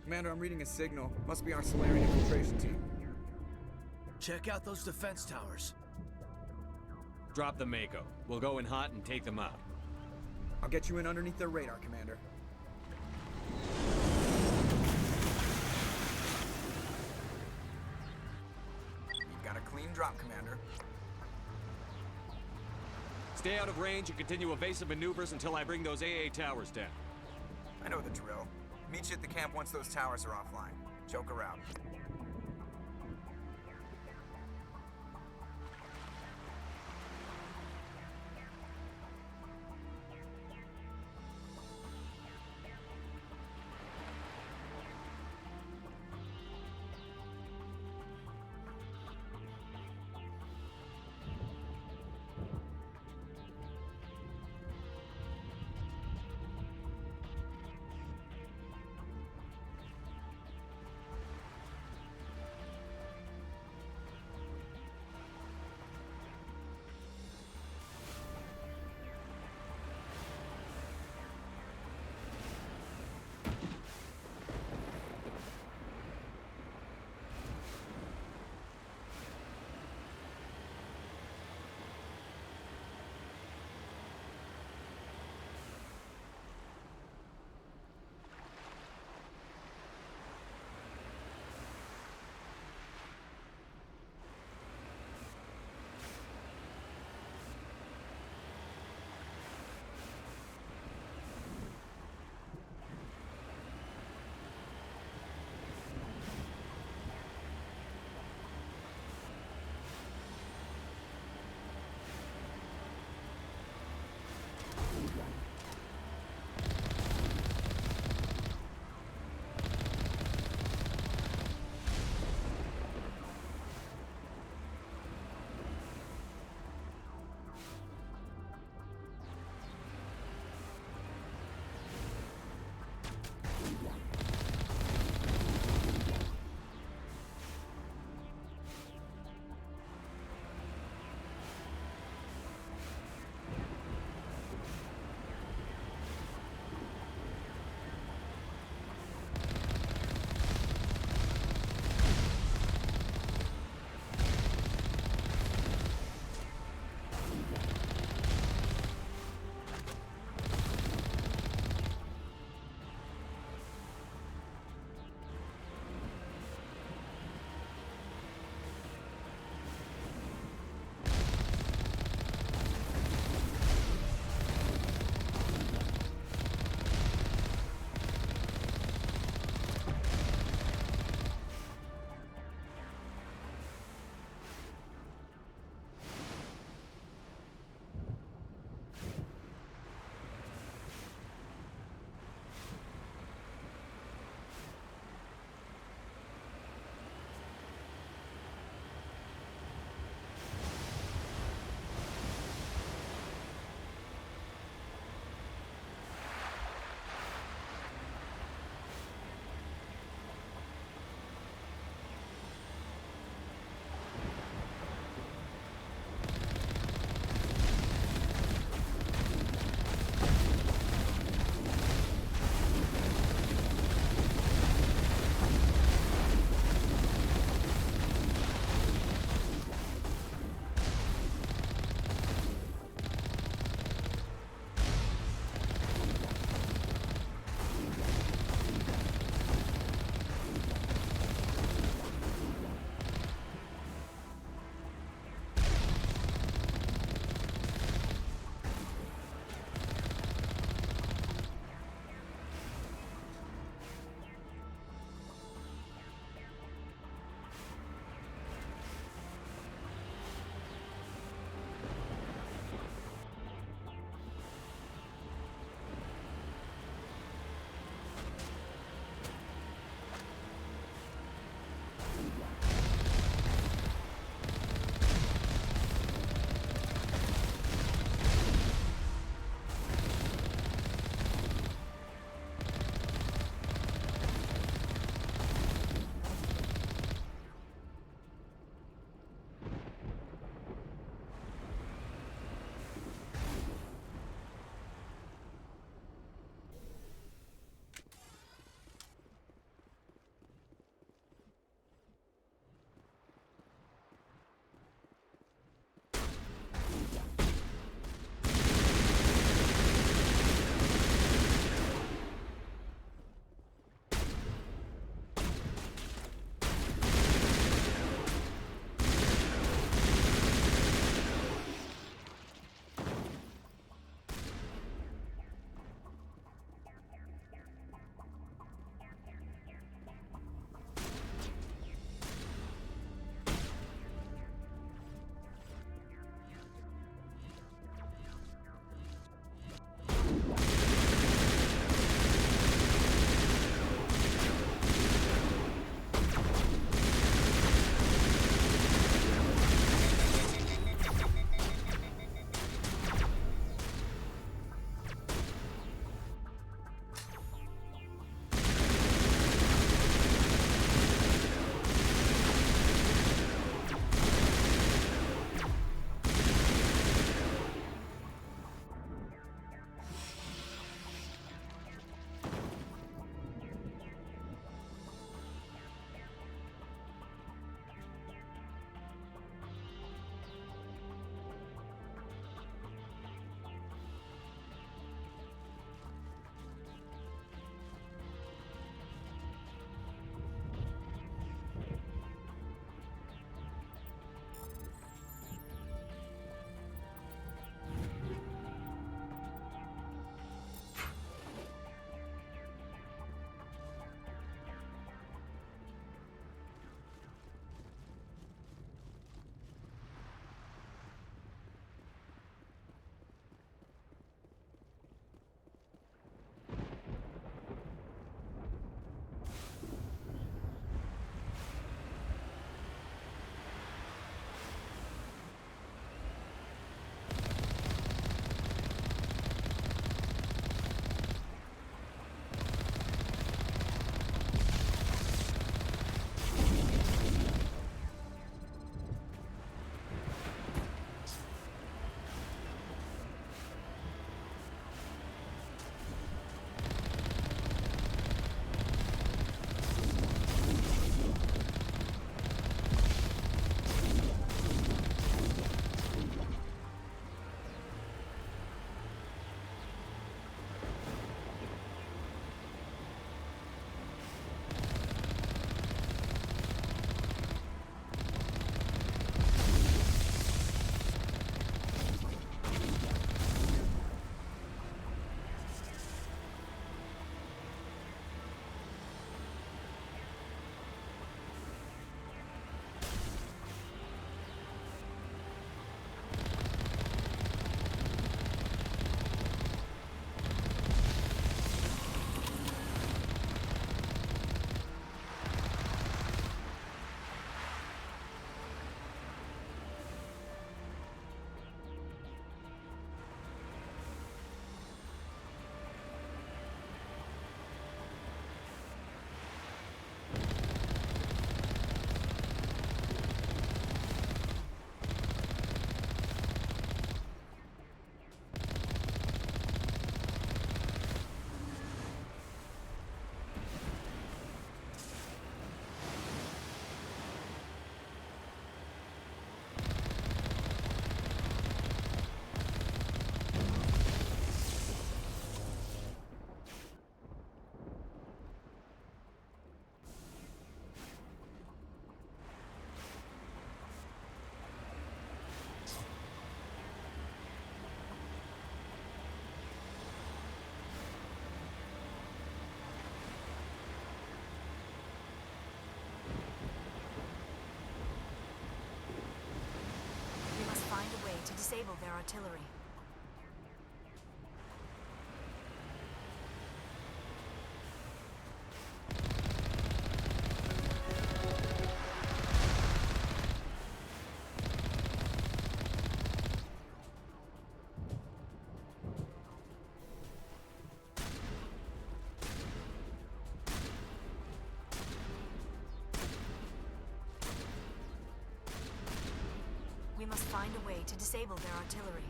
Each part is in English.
Commander, I'm reading a signal. Must be our Solarian infiltration team. Check out those defense towers. Drop the Mako. We'll go in hot and take them out. I'll get you in underneath their radar, Commander. You've got a clean drop, Commander. Stay out of range and continue evasive maneuvers until I bring those AA towers down. I know the drill. Meet you at the camp once those towers are offline. Joker out. disable their artillery. We must find a way to disable their artillery.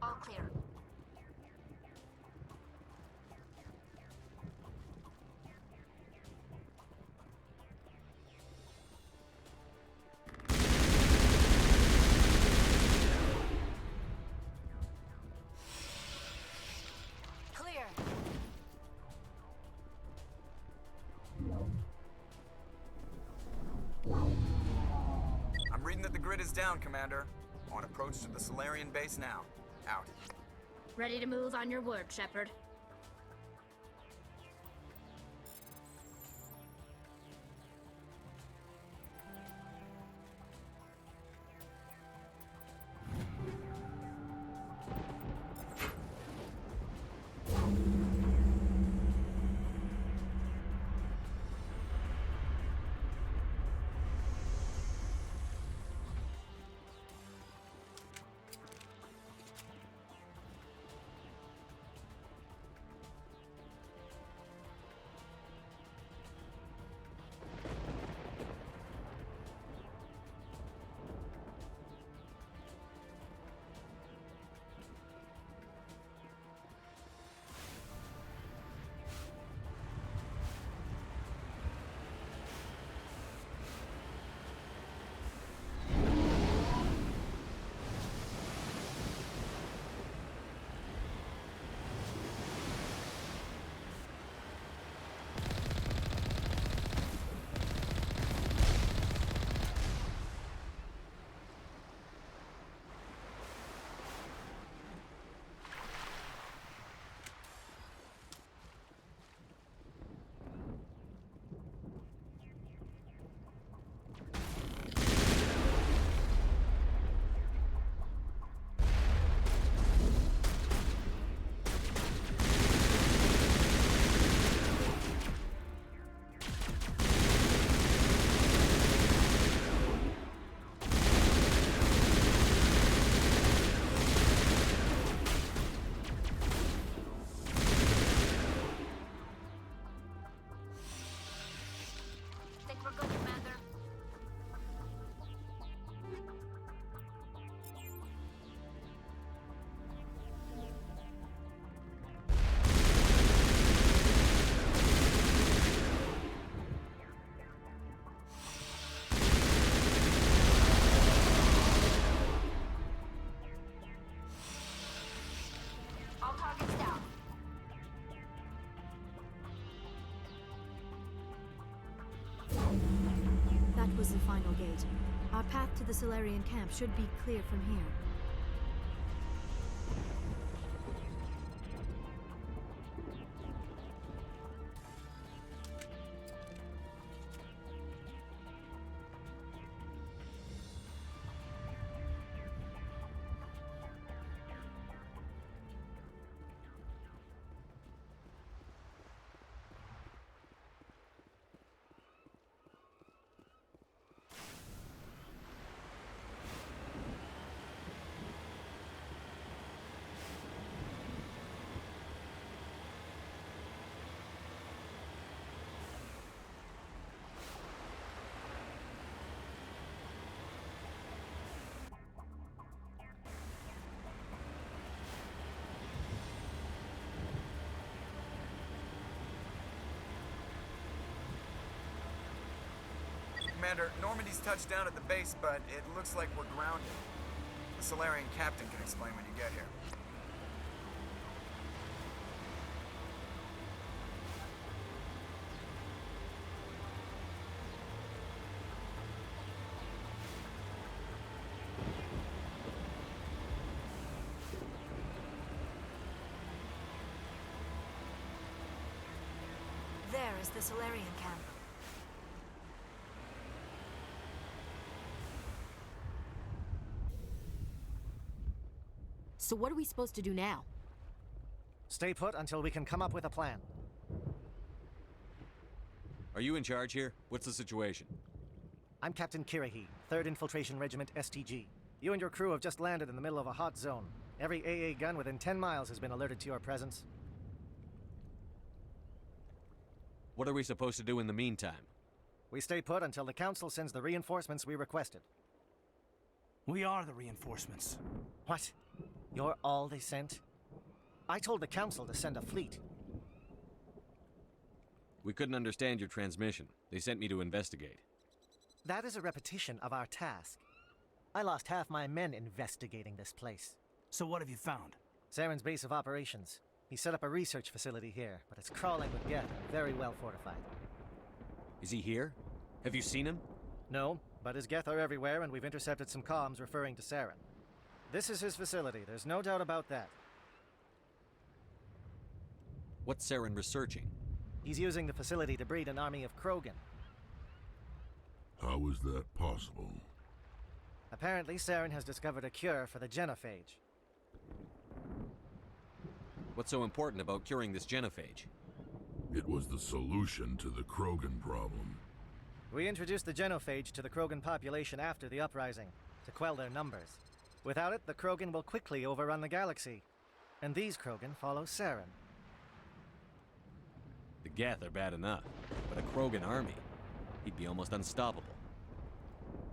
All clear. Clear. I'm reading that the grid is down, Commander. On approach to the Solarian base now. Out. Ready to move on your word, Shepard. That was the final gate. Our path to the Solarian camp should be clear from here. Commander, Normandy's touched down at the base, but it looks like we're grounded. The Solarian captain can explain when you get here. There is the Solarian camp. So what are we supposed to do now? Stay put until we can come up with a plan. Are you in charge here? What's the situation? I'm Captain Kirahi, 3rd Infiltration Regiment STG. You and your crew have just landed in the middle of a hot zone. Every AA gun within 10 miles has been alerted to your presence. What are we supposed to do in the meantime? We stay put until the Council sends the reinforcements we requested. We are the reinforcements. What? You're all they sent? I told the Council to send a fleet. We couldn't understand your transmission. They sent me to investigate. That is a repetition of our task. I lost half my men investigating this place. So what have you found? Saren's base of operations. He set up a research facility here, but it's crawling with Geth and very well fortified. Is he here? Have you seen him? No, but his Geth are everywhere, and we've intercepted some comms referring to Saren. This is his facility, there's no doubt about that. What's Saren researching? He's using the facility to breed an army of Krogan. How is that possible? Apparently, Saren has discovered a cure for the genophage. What's so important about curing this genophage? It was the solution to the Krogan problem. We introduced the genophage to the Krogan population after the uprising, to quell their numbers. Without it, the Krogan will quickly overrun the galaxy. And these Krogan follow Saren. The Geth are bad enough, but a Krogan army, he'd be almost unstoppable.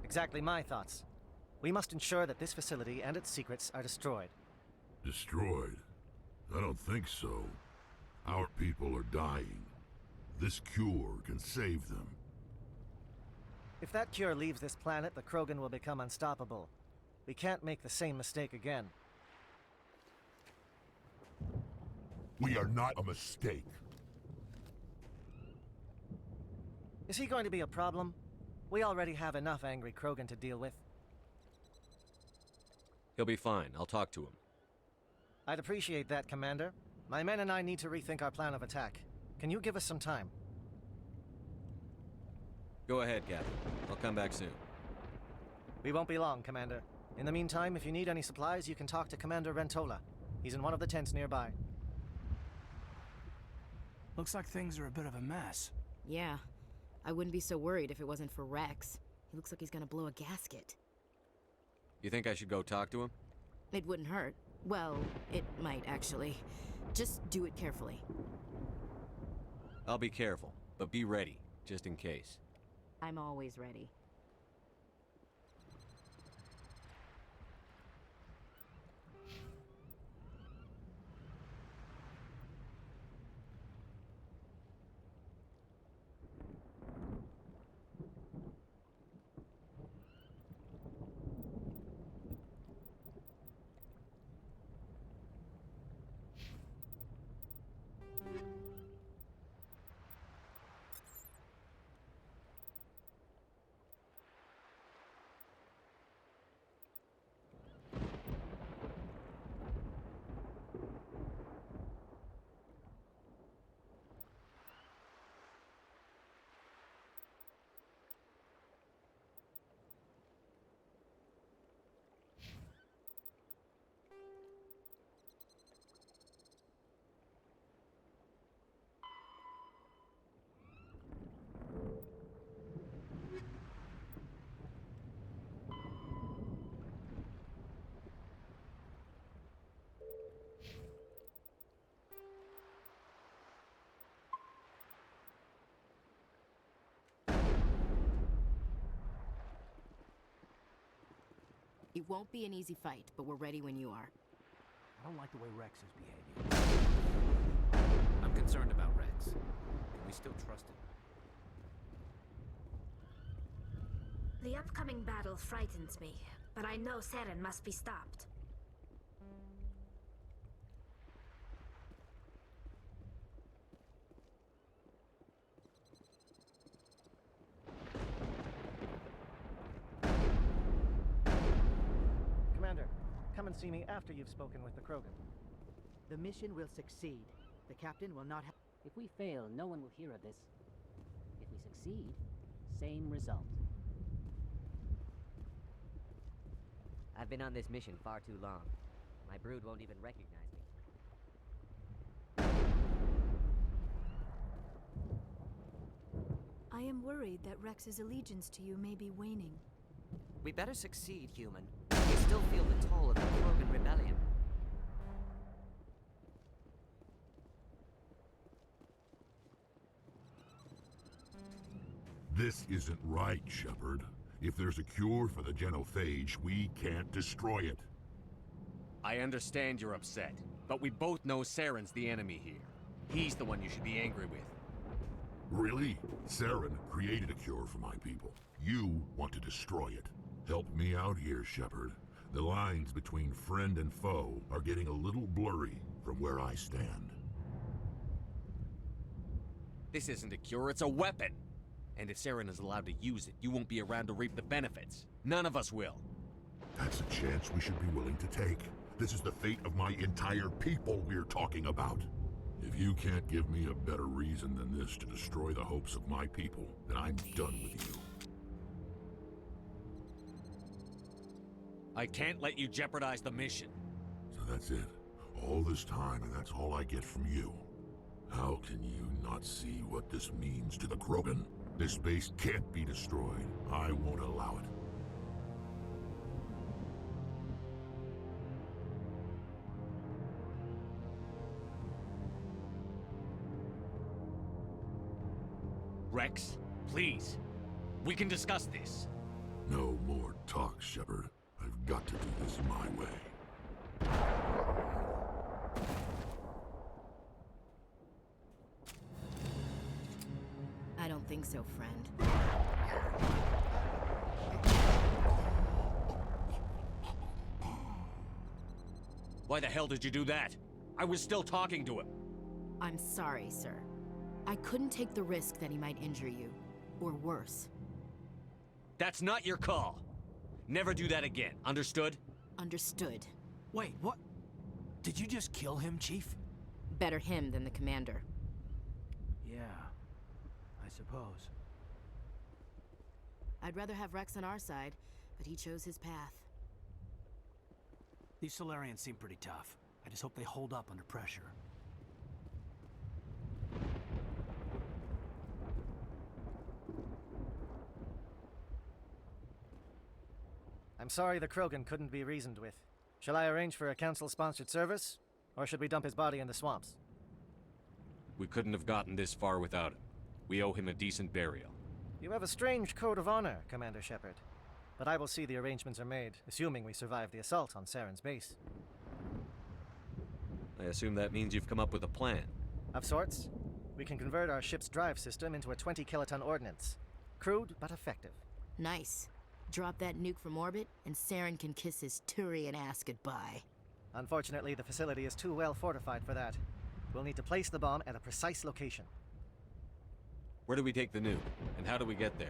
Exactly my thoughts. We must ensure that this facility and its secrets are destroyed. Destroyed? I don't think so. Our people are dying. This cure can save them. If that cure leaves this planet, the Krogan will become unstoppable. We can't make the same mistake again. We are not a mistake. Is he going to be a problem? We already have enough angry Krogan to deal with. He'll be fine. I'll talk to him. I'd appreciate that, Commander. My men and I need to rethink our plan of attack. Can you give us some time? Go ahead, Captain. I'll come back soon. We won't be long, Commander. In the meantime, if you need any supplies, you can talk to Commander Rentola. He's in one of the tents nearby. Looks like things are a bit of a mess. Yeah. I wouldn't be so worried if it wasn't for Rex. He looks like he's gonna blow a gasket. You think I should go talk to him? It wouldn't hurt. Well, it might actually. Just do it carefully. I'll be careful, but be ready, just in case. I'm always ready. It won't be an easy fight, but we're ready when you are. I don't like the way Rex is behaving. I'm concerned about Rex. Can we still trust him? The upcoming battle frightens me, but I know Saren must be stopped. Commander, come and see me after you've spoken with the Krogan. The mission will succeed. The captain will not have... If we fail, no one will hear of this. If we succeed, same result. I've been on this mission far too long. My brood won't even recognize me. I am worried that Rex's allegiance to you may be waning. We better succeed, human. We still feel the toll of the Krogan rebellion. This isn't right, Shepard. If there's a cure for the genophage, we can't destroy it. I understand you're upset, but we both know Saren's the enemy here. He's the one you should be angry with. Really? Saren created a cure for my people. You want to destroy it. Help me out here, Shepard. The lines between friend and foe are getting a little blurry from where I stand. This isn't a cure, it's a weapon! And if Saren is allowed to use it, you won't be around to reap the benefits. None of us will. That's a chance we should be willing to take. This is the fate of my entire people we're talking about. If you can't give me a better reason than this to destroy the hopes of my people, then I'm done with you. I can't let you jeopardize the mission. So that's it. All this time, and that's all I get from you. How can you not see what this means to the Krogan? This base can't be destroyed. I won't allow it. Rex, please. We can discuss this. No more talk, Shepard. I've got to do this my way. I don't think so, friend. Why the hell did you do that? I was still talking to him. I'm sorry, sir. I couldn't take the risk that he might injure you. Or worse. That's not your call. Never do that again, understood? Understood. Wait, what? Did you just kill him, Chief? Better him than the commander. Yeah, I suppose. I'd rather have Rex on our side, but he chose his path. These Solarians seem pretty tough. I just hope they hold up under pressure. I'm sorry the Krogan couldn't be reasoned with. Shall I arrange for a council-sponsored service? Or should we dump his body in the swamps? We couldn't have gotten this far without him. We owe him a decent burial. You have a strange code of honor, Commander Shepard. But I will see the arrangements are made, assuming we survive the assault on Saren's base. I assume that means you've come up with a plan. Of sorts. We can convert our ship's drive system into a 20-kiloton ordnance. Crude, but effective. Nice. Drop that nuke from orbit, and Saren can kiss his Turian ass goodbye. Unfortunately, the facility is too well fortified for that. We'll need to place the bomb at a precise location. Where do we take the nuke? And how do we get there?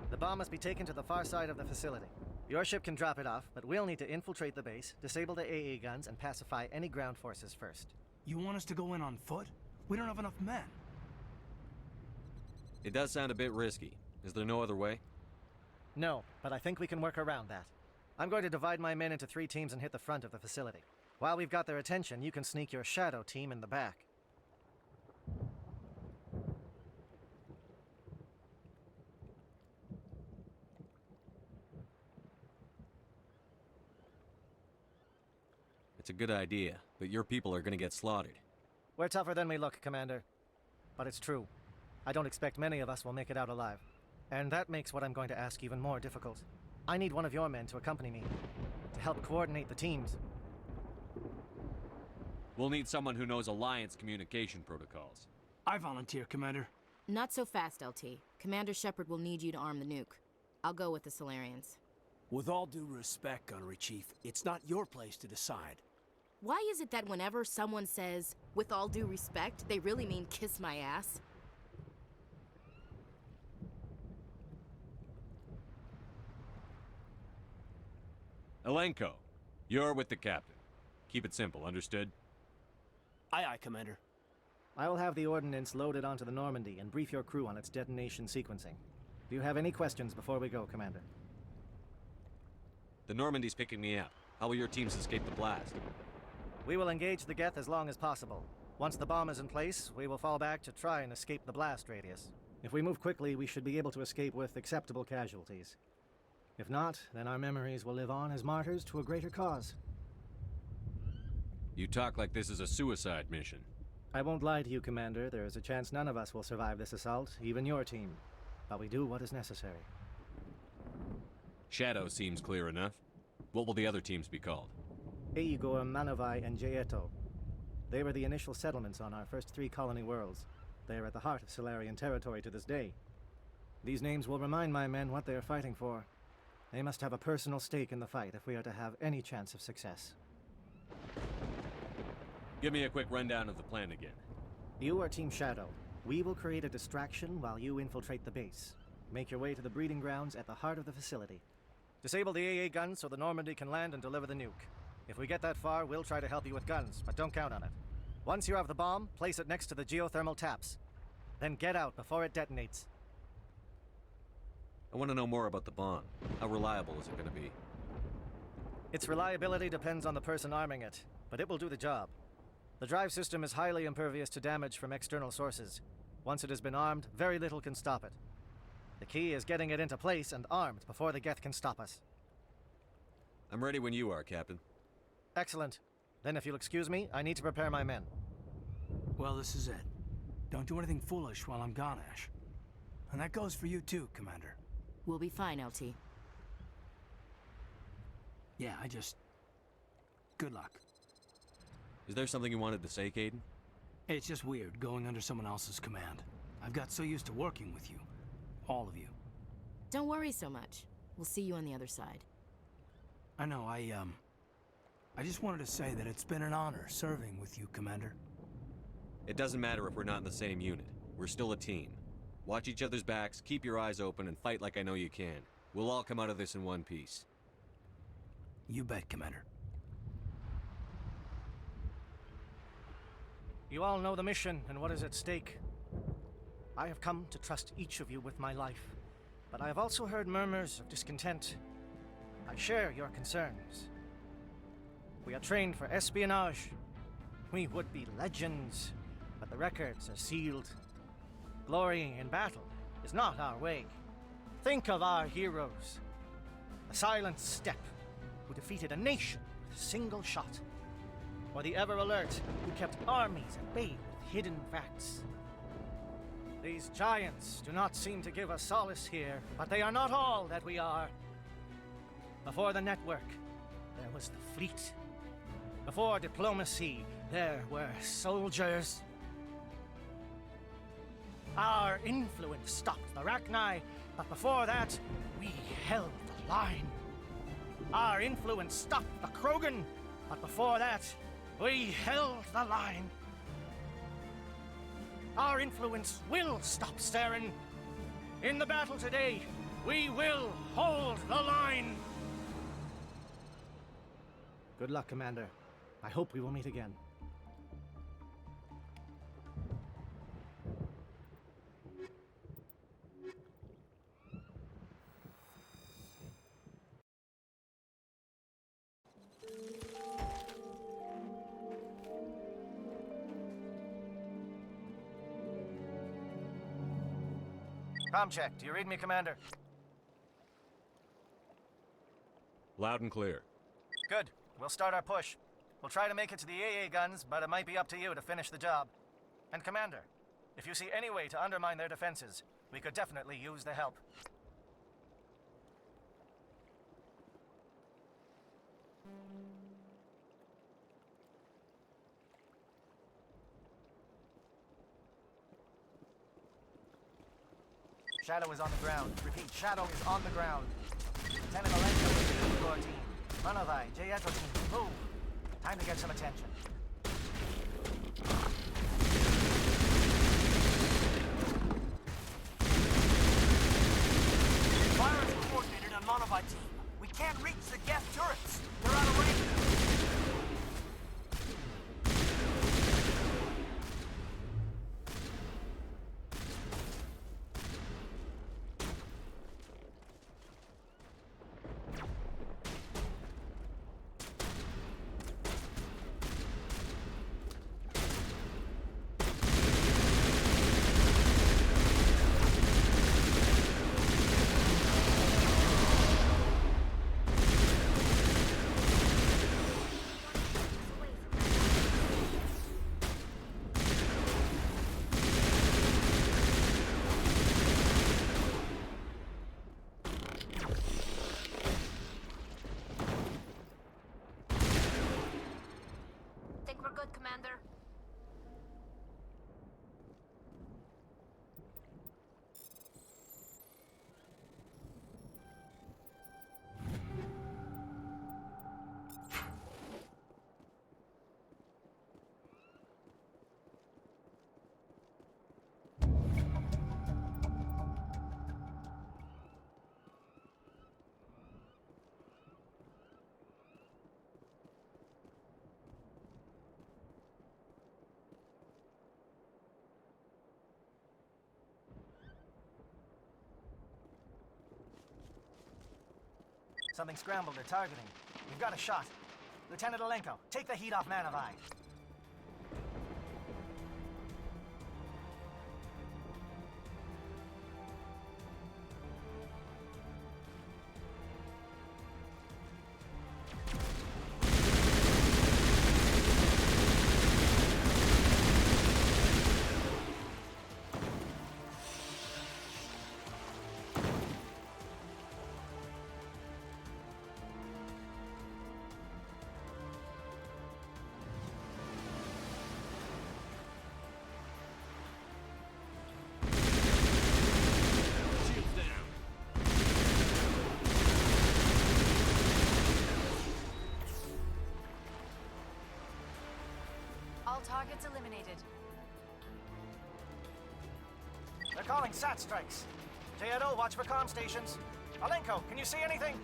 The bomb must be taken to the far side of the facility. Your ship can drop it off, but we'll need to infiltrate the base, disable the AA guns, and pacify any ground forces first. You want us to go in on foot? We don't have enough men. It does sound a bit risky. Is there no other way? No, but I think we can work around that. I'm going to divide my men into 3 teams and hit the front of the facility. While we've got their attention, you can sneak your shadow team in the back. It's a good idea, but your people are gonna get slaughtered. We're tougher than we look, Commander. But it's true. I don't expect many of us will make it out alive. And that makes what I'm going to ask even more difficult. I need one of your men to accompany me, to help coordinate the teams. We'll need someone who knows Alliance communication protocols. I volunteer, Commander. Not so fast, LT. Commander Shepard will need you to arm the nuke. I'll go with the Solarians. With all due respect, Gunnery Chief, it's not your place to decide. Why is it that whenever someone says, with all due respect, they really mean kiss my ass? Elenko, you're with the captain. Keep it simple, understood? Aye, aye, Commander. I will have the ordnance loaded onto the Normandy and brief your crew on its detonation sequencing. Do you have any questions before we go, Commander? The Normandy's picking me up. How will your teams escape the blast? We will engage the Geth as long as possible. Once the bomb is in place, we will fall back to try and escape the blast radius. If we move quickly, we should be able to escape with acceptable casualties. If not, then our memories will live on as martyrs to a greater cause. You talk like this is a suicide mission. I won't lie to you, Commander. There is a chance none of us will survive this assault, even your team. But we do what is necessary. Shadow seems clear enough. What will the other teams be called? Igor, Manavai, and Jaeto. They were the initial settlements on our first 3 colony worlds. They are at the heart of Solarian territory to this day. These names will remind my men what they are fighting for. They must have a personal stake in the fight if we are to have any chance of success. Give me a quick rundown of the plan again. You are Team Shadow. We will create a distraction while you infiltrate the base. Make your way to the breeding grounds at the heart of the facility. Disable the AA guns so the Normandy can land and deliver the nuke. If we get that far, we'll try to help you with guns, but don't count on it. Once you have the bomb, place it next to the geothermal taps. Then get out before it detonates. I want to know more about the bomb. How reliable is it going to be? Its reliability depends on the person arming it, but it will do the job. The drive system is highly impervious to damage from external sources. Once it has been armed, very little can stop it. The key is getting it into place and armed before the Geth can stop us. I'm ready when you are, Captain. Excellent. Then if you'll excuse me, I need to prepare my men. Well, this is it. Don't do anything foolish while I'm gone, Ash. And that goes for you too, Commander. We'll be fine, LT. Yeah, good luck. Is there something you wanted to say, Caden? It's just weird going under someone else's command. I've got so used to working with you. All of you. Don't worry so much. We'll see you on the other side. I know, I just wanted to say that it's been an honor serving with you, Commander. It doesn't matter if we're not in the same unit. We're still a team. Watch each other's backs, keep your eyes open, and fight like I know you can. We'll all come out of this in one piece. You bet, Commander. You all know the mission and what is at stake. I have come to trust each of you with my life, but I have also heard murmurs of discontent. I share your concerns. We are trained for espionage. We would be legends, but the records are sealed. Glory in battle is not our way. Think of our heroes. The Silent Step, who defeated a nation with a single shot. Or the Ever Alert, who kept armies at bay with hidden facts. These giants do not seem to give us solace here, but they are not all that we are. Before the network, there was the fleet. Before diplomacy, there were soldiers. Our influence stopped the Rachni, but before that, we held the line. Our influence stopped the Krogan, but before that, we held the line. Our influence will stop Saren. In the battle today, we will hold the line. Good luck, Commander. I hope we will meet again. Comm check. Do you read me, Commander? Loud and clear. Good. We'll start our push. We'll try to make it to the AA guns, but it might be up to you to finish the job. And Commander, if you see any way to undermine their defenses, we could definitely use the help. Shadow is on the ground. Repeat, Shadow is on the ground. Lieutenant Alenko is leading your team. Manovai, J-Eto team, move. Time to get some attention. Fire is coordinated on Monovai team. We can't reach the gas turrets. They're out of range now. Think we're good, Commander? Something scrambled. They're targeting. We've got a shot. Lieutenant Alenko, take the heat off Manovai. All targets eliminated. They're calling SAT strikes. J-Eto, watch for comm stations. Alenko, can you see anything?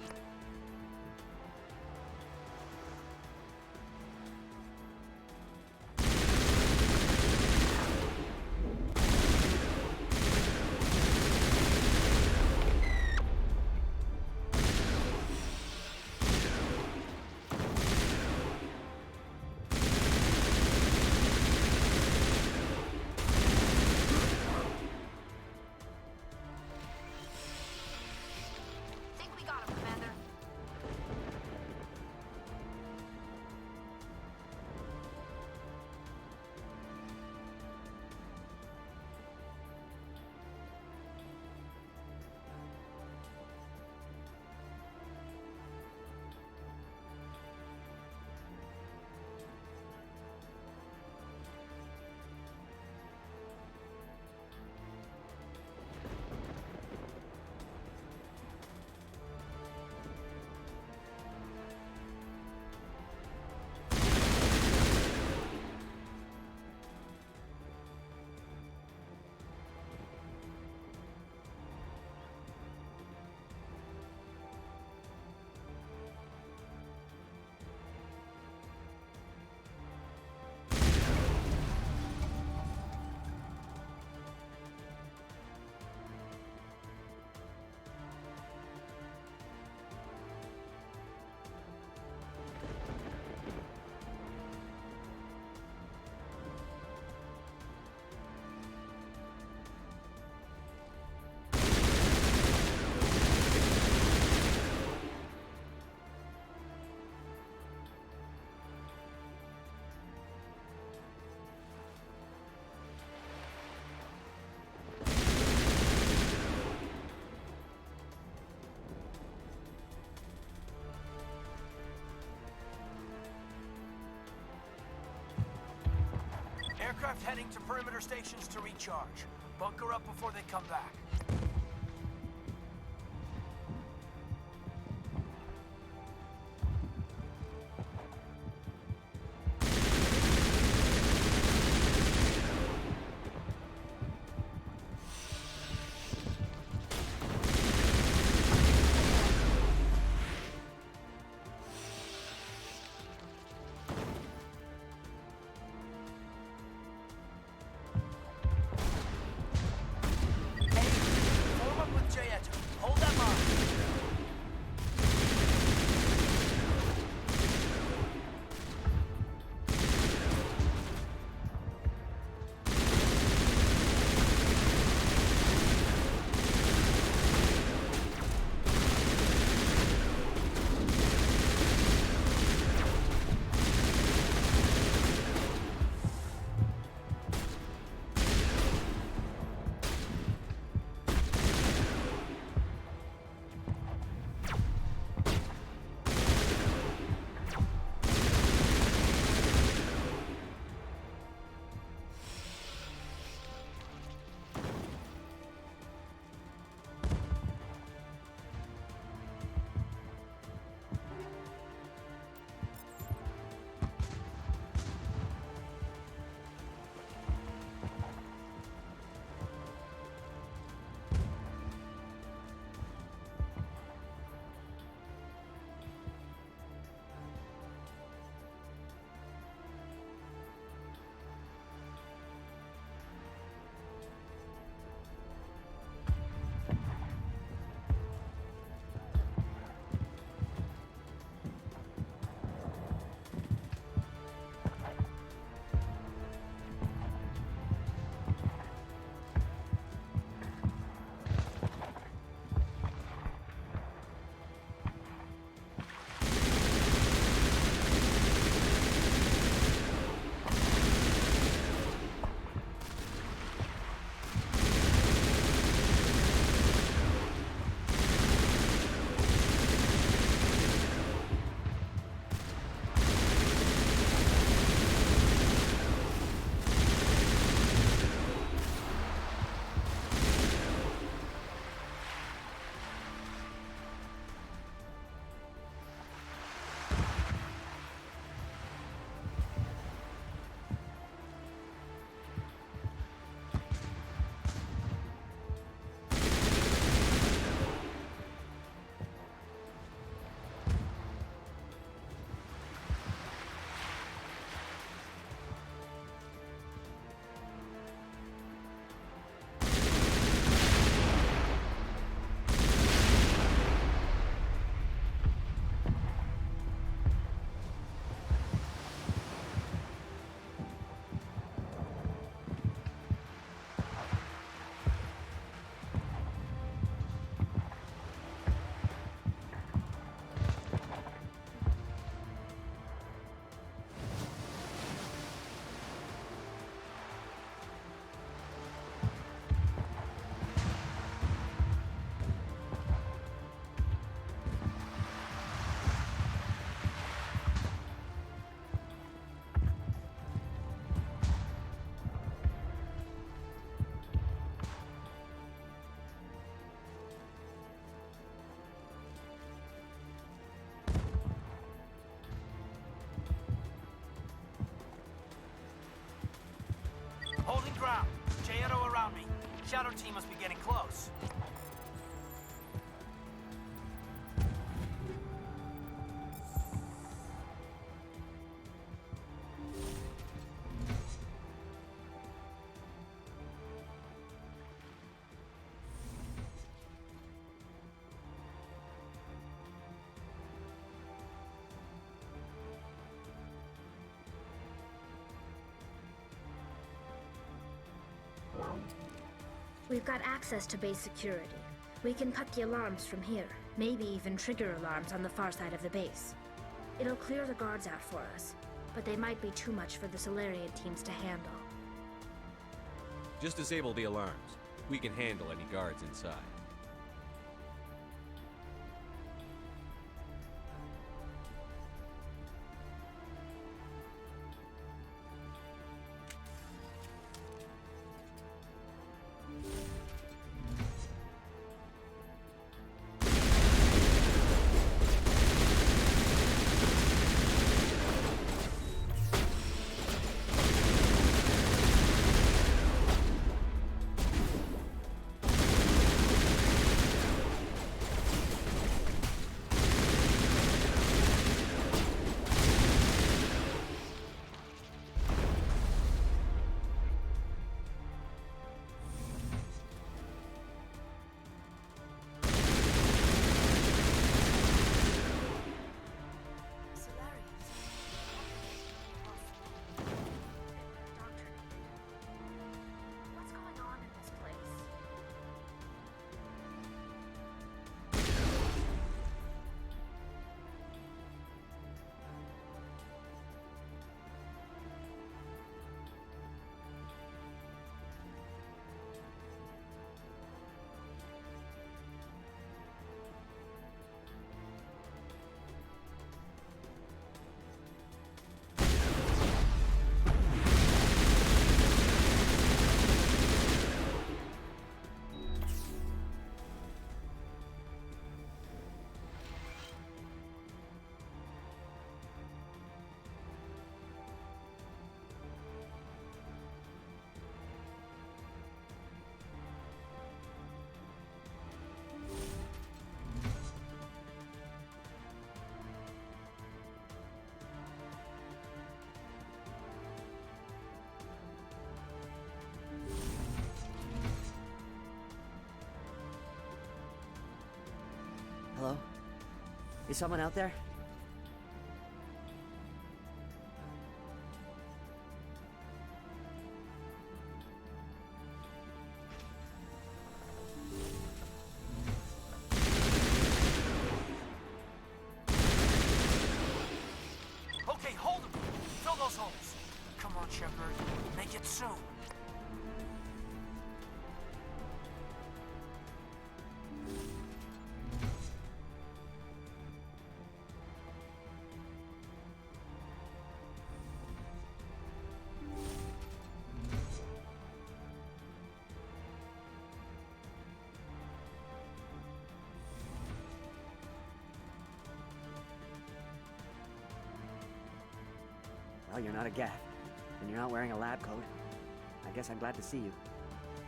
Think we got him, Commander. Aircraft heading to perimeter stations to recharge. Bunker up before they come back. Shadow team must be getting close. We've got access to base security. We can cut the alarms from here, maybe even trigger alarms on the far side of the base. It'll clear the guards out for us, but they might be too much for the Solarian teams to handle. Just disable the alarms. We can handle any guards inside. What's going on in this place? Hello? Is someone out there? Okay, hold them. Fill those holes. Come on, Shepard. Make it soon. Well, you're not a Gaff, and you're not wearing a lab coat. I guess I'm glad to see you.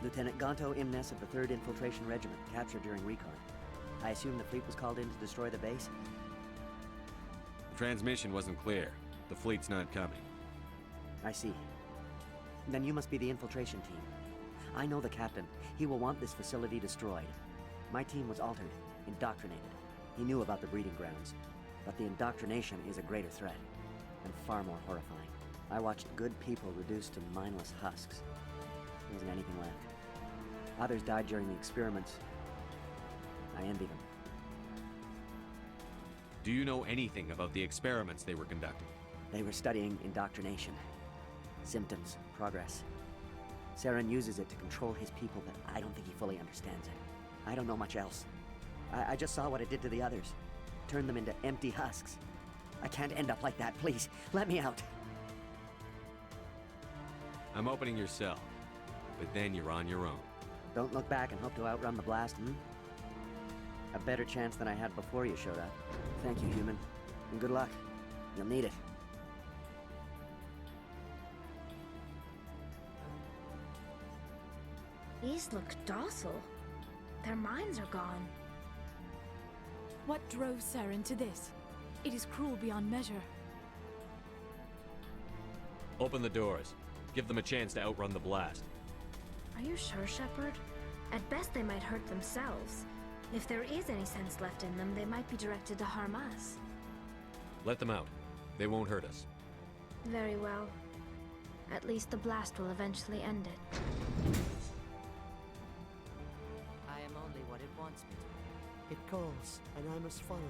Lieutenant Gonto Imnes of the 3rd Infiltration Regiment, captured during recon. I assume the fleet was called in to destroy the base? The transmission wasn't clear. The fleet's not coming. I see. Then you must be the infiltration team. I know the captain. He will want this facility destroyed. My team was altered, indoctrinated. He knew about the breeding grounds. But the indoctrination is a greater threat, and far more horrifying. I watched good people reduced to mindless husks. There wasn't anything left. Others died during the experiments. I envy them. Do you know anything about the experiments they were conducting? They were studying indoctrination. Symptoms, progress. Saren uses it to control his people, but I don't think he fully understands it. I don't know much else. I just saw what it did to the others. Turned them into empty husks. I can't end up like that, please. Let me out. I'm opening your cell, but then you're on your own. Don't look back and hope to outrun the blast, A better chance than I had before you showed up. Thank you, human. And good luck. You'll need it. These look docile. Their minds are gone. What drove Saren to this? It is cruel beyond measure. Open the doors. Give them a chance to outrun the blast. Are you sure, Shepard? At best, they might hurt themselves. If there is any sense left in them, they might be directed to harm us. Let them out. They won't hurt us. Very well. At least the blast will eventually end it. I am only what it wants me to be. It calls, and I must follow.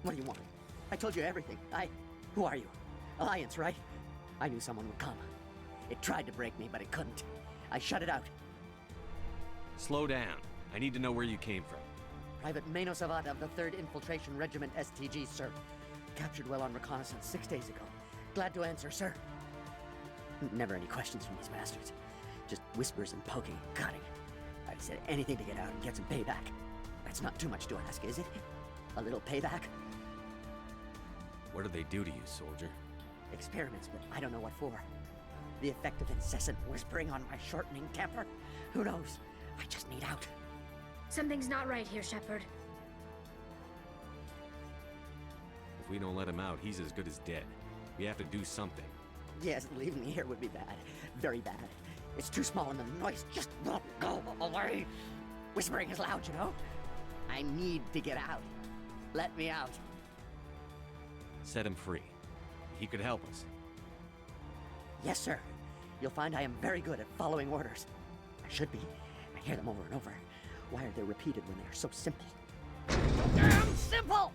What do you want? I told you everything. Who are you? Alliance, right? I knew someone would come. It tried to break me, but it couldn't. I shut it out. Slow down. I need to know where you came from. Private Mano Savat of the 3rd Infiltration Regiment STG, sir. Captured well on reconnaissance 6 days ago. Glad to answer, sir. Never any questions from these bastards. Just whispers and poking and cutting. I said anything to get out and get some payback. That's not too much to ask, is it? A little payback? What did they do to you, soldier? Experiments, but I don't know what for. The effect of incessant whispering on my shortening temper? Who knows? I just need out. Something's not right here, Shepard. If we don't let him out, he's as good as dead. We have to do something. Yes, leaving me here would be bad. Very bad. It's too small and the noise just won't go away. Whispering is loud, you know? I need to get out. Let me out. Set him free. He could help us. Yes, sir. You'll find I am very good at following orders. I should be. I hear them over and over. Why are they repeated when they are so simple? Damn simple!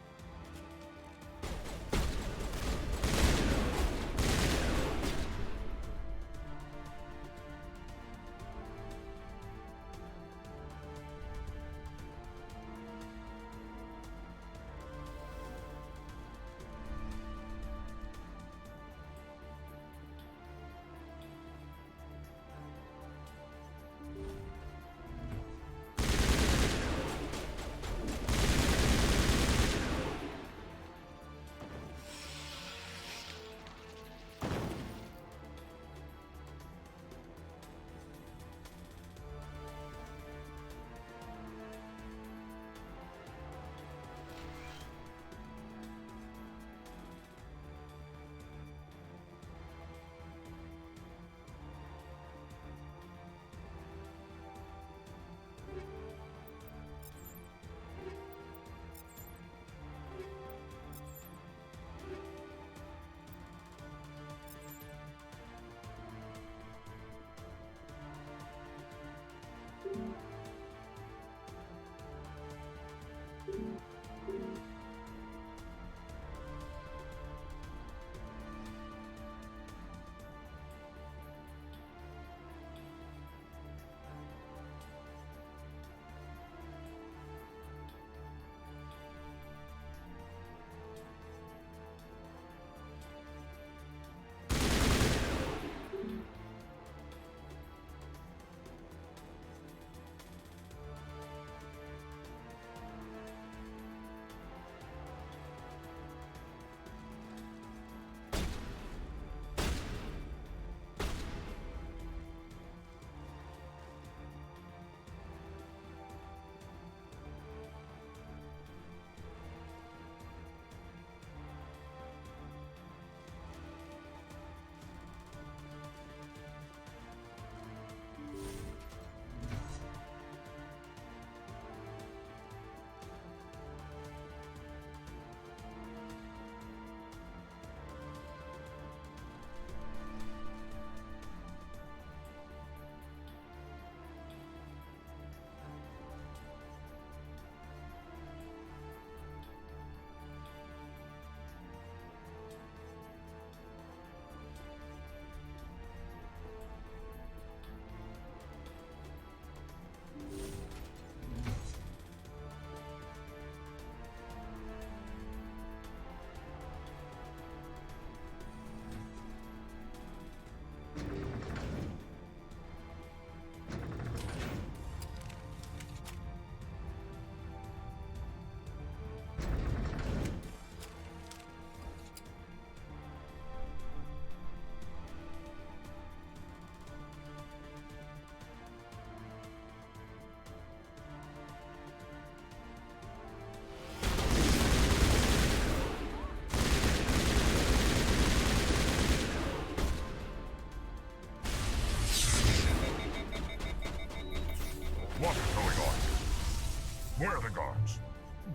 Where are the guards?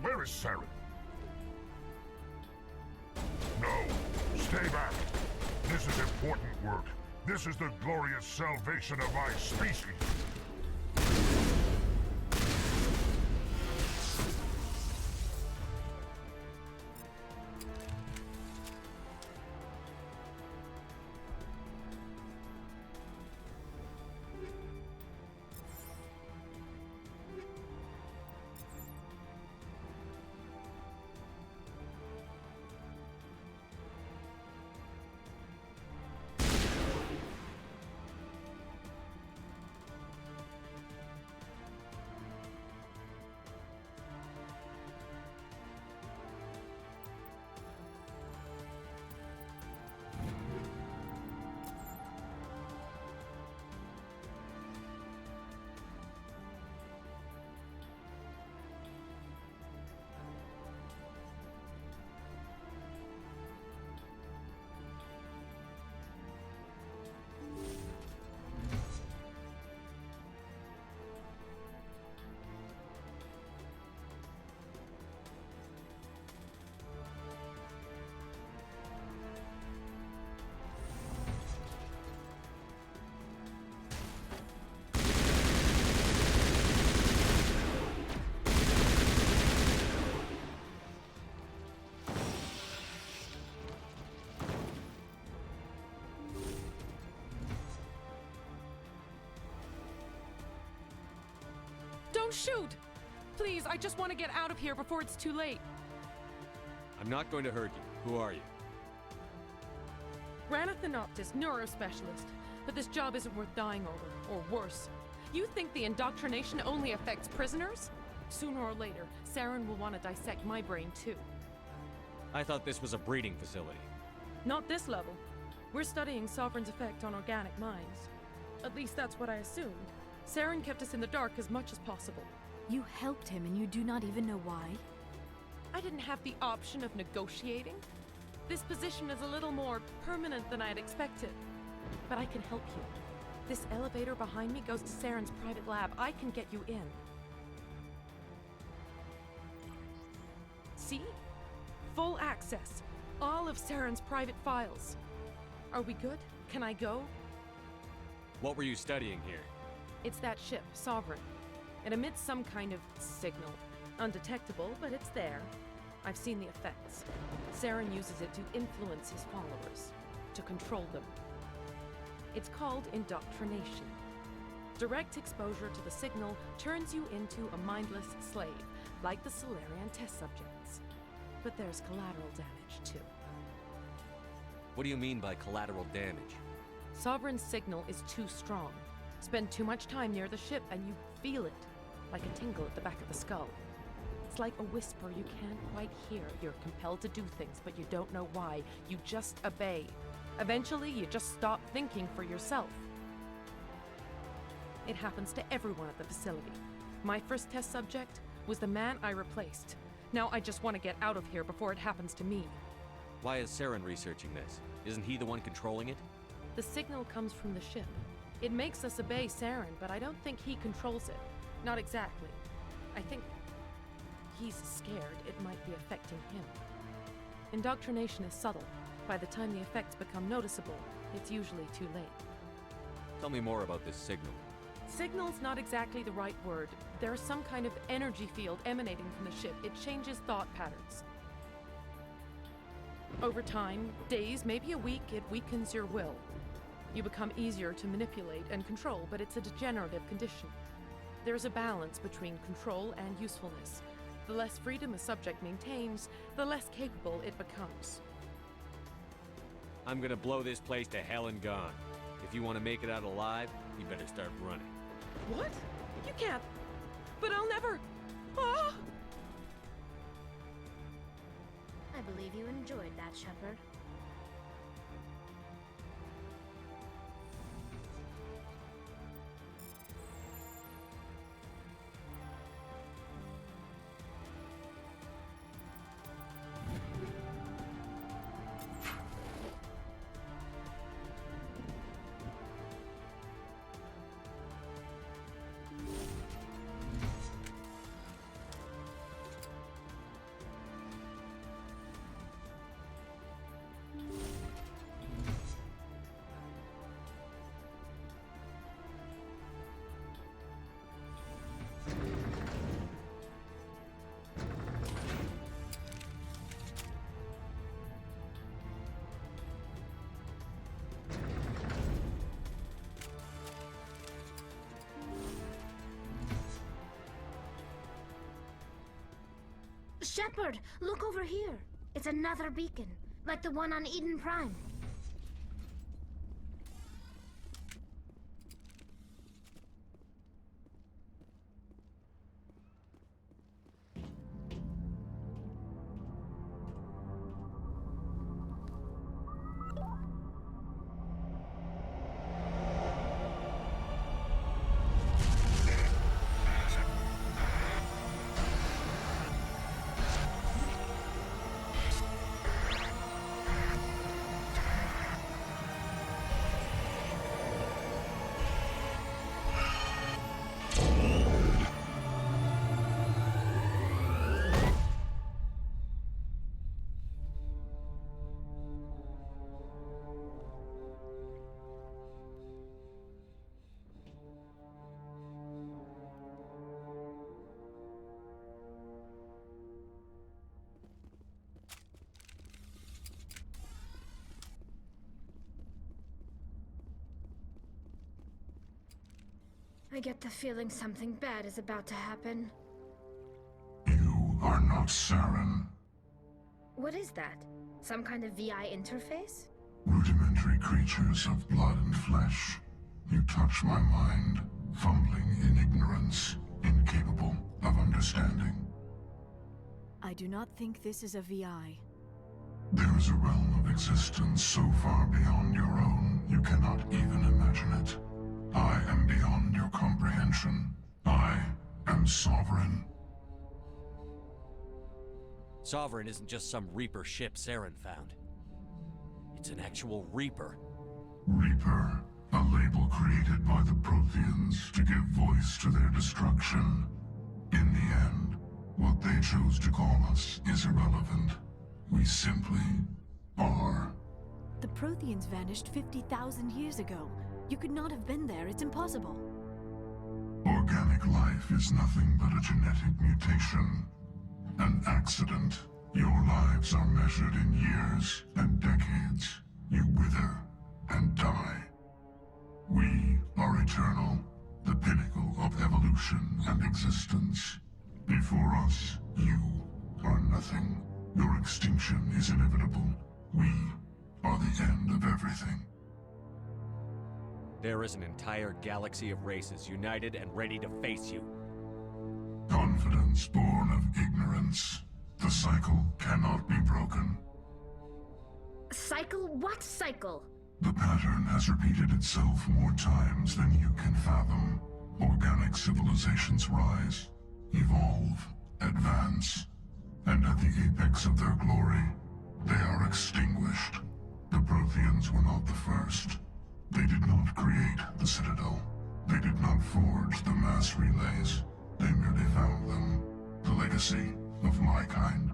Where is Saren? No, stay back. This is important work. This is the glorious salvation of my species. Don't shoot! Please, I just want to get out of here before it's too late. I'm not going to hurt you. Who are you? Ranathanoptis, neurospecialist. But this job isn't worth dying over, or worse. You think the indoctrination only affects prisoners? Sooner or later, Saren will want to dissect my brain too. I thought this was a breeding facility. Not this level. We're studying Sovereign's effect on organic minds. At least that's what I assumed. Saren kept us in the dark as much as possible. You helped him and you do not even know why? I didn't have the option of negotiating. This position is a little more permanent than I had expected. But I can help you. This elevator behind me goes to Saren's private lab. I can get you in. See? Full access. All of Saren's private files. Are we good? Can I go? What were you studying here? It's that ship, Sovereign. It emits some kind of signal. Undetectable, but it's there. I've seen the effects. Saren uses it to influence his followers, to control them. It's called indoctrination. Direct exposure to the signal turns you into a mindless slave, like the Solarian test subjects. But there's collateral damage, too. What do you mean by collateral damage? Sovereign's signal is too strong. Spend too much time near the ship and you feel it, like a tingle at the back of the skull. It's like a whisper you can't quite hear. You're compelled to do things, but you don't know why. You just obey. Eventually, you just stop thinking for yourself. It happens to everyone at the facility. My first test subject was the man I replaced. Now I just want to get out of here before it happens to me. Why is Saren researching this? Isn't he the one controlling it? The signal comes from the ship. It makes us obey Saren, but I don't think he controls it. Not exactly. I think he's scared it might be affecting him. Indoctrination is subtle. By the time the effects become noticeable, it's usually too late. Tell me more about this signal. Signal's not exactly the right word. There's some kind of energy field emanating from the ship. It changes thought patterns. Over time, days, maybe a week, it weakens your will. You become easier to manipulate and control, but it's a degenerative condition. There's a balance between control and usefulness. The less freedom a subject maintains, the less capable it becomes. I'm gonna blow this place to hell and gone. If you want to make it out alive, you better start running. What? You can't. But I'll never. Ah! I believe you enjoyed that, Shepard. Shepard, look over here. It's another beacon, like the one on Eden Prime. I get the feeling something bad is about to happen. You are not Saren. What is that? Some kind of VI interface? Rudimentary creatures of blood and flesh. You touch my mind, fumbling in ignorance, incapable of understanding. I do not think this is a VI. There is a realm of existence so far beyond your own, you cannot even imagine it. I am beyond your comprehension. I am Sovereign. Sovereign isn't just some Reaper ship Saren found. It's an actual Reaper. Reaper, a label created by the Protheans to give voice to their destruction. In the end, what they chose to call us is irrelevant. We simply are. The Protheans vanished 50,000 years ago. You could not have been there. It's impossible. Organic life is nothing but a genetic mutation. An accident. Your lives are measured in years and decades. You wither and die. We are eternal, the pinnacle of evolution and existence. Before us, you are nothing. Your extinction is inevitable. We are the end of everything. There is an entire galaxy of races united and ready to face you. Confidence born of ignorance. The cycle cannot be broken. Cycle? What cycle? The pattern has repeated itself more times than you can fathom. Organic civilizations rise, evolve, advance, and at the apex of their glory, they are extinguished. The Protheans were not the first. They did not create the Citadel. They did not forge the mass relays. They merely found them. The legacy of my kind.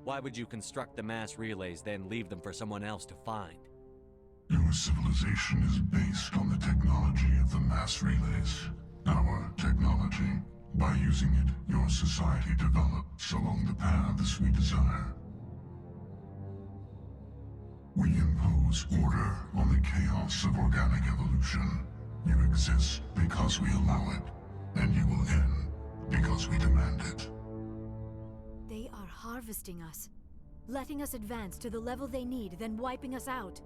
Why would you construct the mass relays, then leave them for someone else to find? Your civilization is based on the technology of the mass relays. Our technology. By using it, your society develops along the paths we desire. We impose order on the chaos of organic evolution. You exist because we allow it, and you will end because we demand it. They are harvesting us, letting us advance to the level they need, then wiping us out.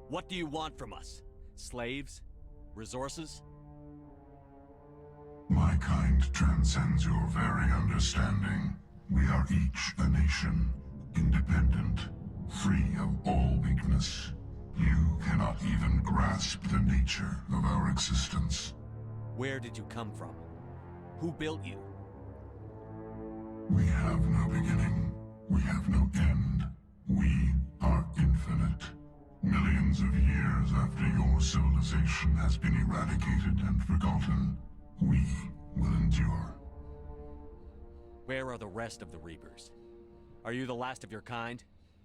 What do you want from us? Slaves? Resources? My kind transcends your very understanding. We are each a nation, independent, free of all weakness. You cannot even grasp the nature of our existence. Where did you come from? Who built you? We have no beginning. We have no end. We are infinite. Millions of years after your civilization has been eradicated and forgotten, we will endure. Where are the rest of the Reapers? Are you the last of your kind?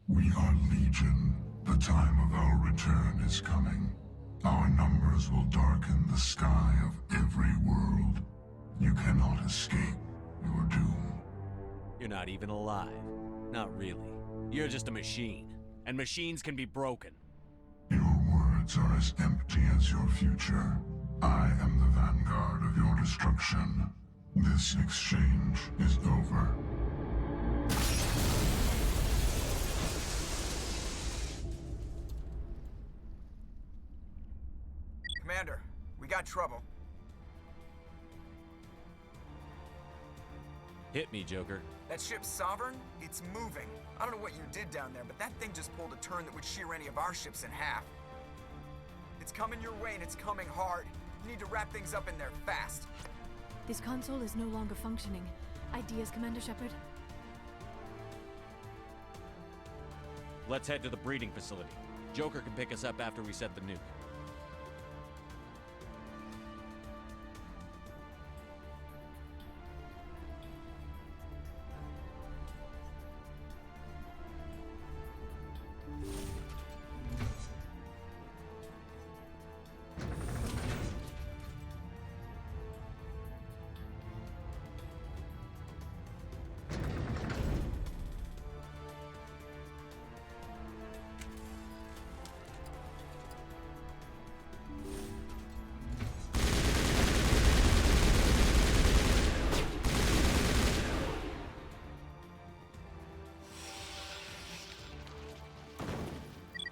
We are Legion. The time of our return is coming. Our numbers will darken the sky of every world. You cannot escape your doom. You're not even alive. Not really. You're just a machine. And machines can be broken. Your words are as empty as your future. I am the vanguard of your destruction. This exchange is over. Commander, we got trouble. Hit me, Joker. That ship Sovereign? It's moving. I don't know what you did down there, but that thing just pulled a turn that would shear any of our ships in half. It's coming your way, and it's coming hard. You need to wrap things up in there fast. This console is no longer functioning. Ideas, Commander Shepard? Let's head to the breeding facility. Joker can pick us up after we set the nuke.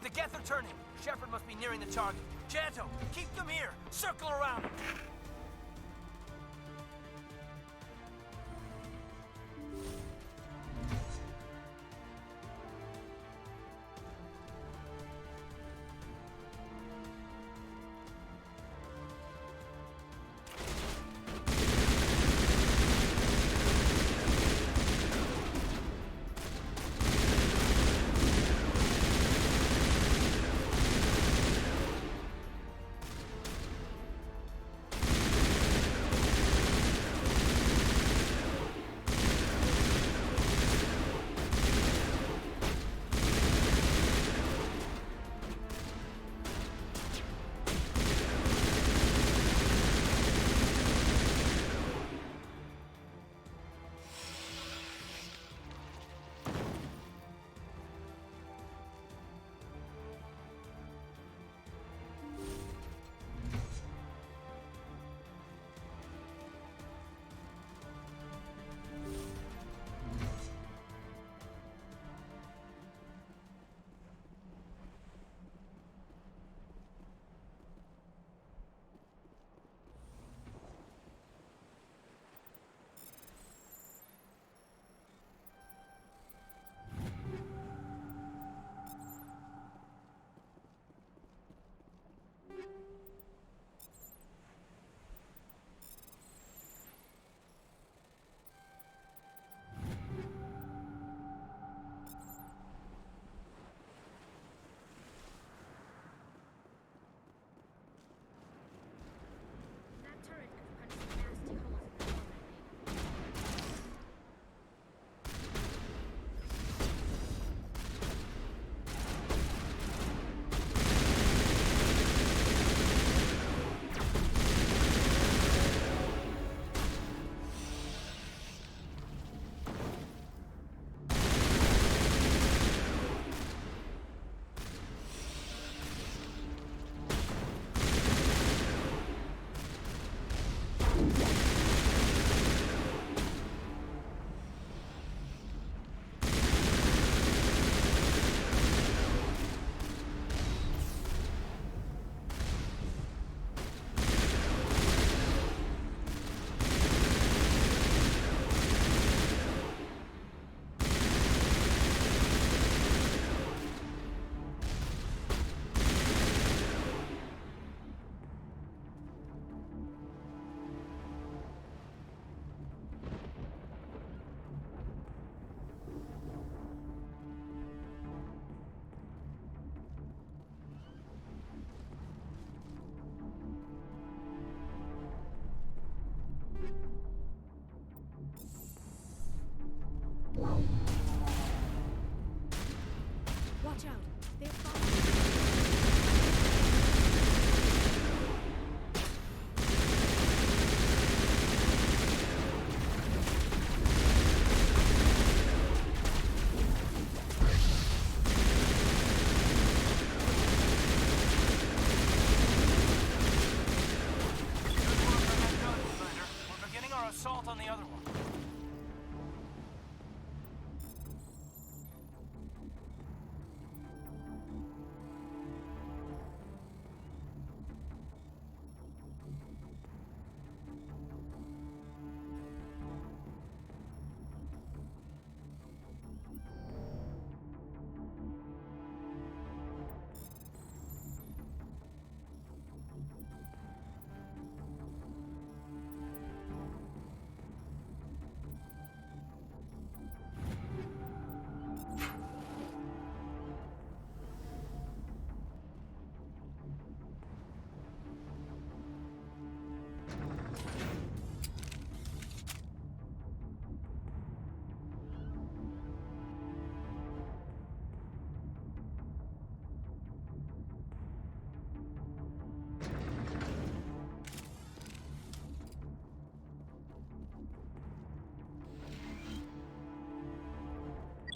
The Geth are turning. Shepard must be nearing the target. Janto, keep them here. Circle around. assault on the other one.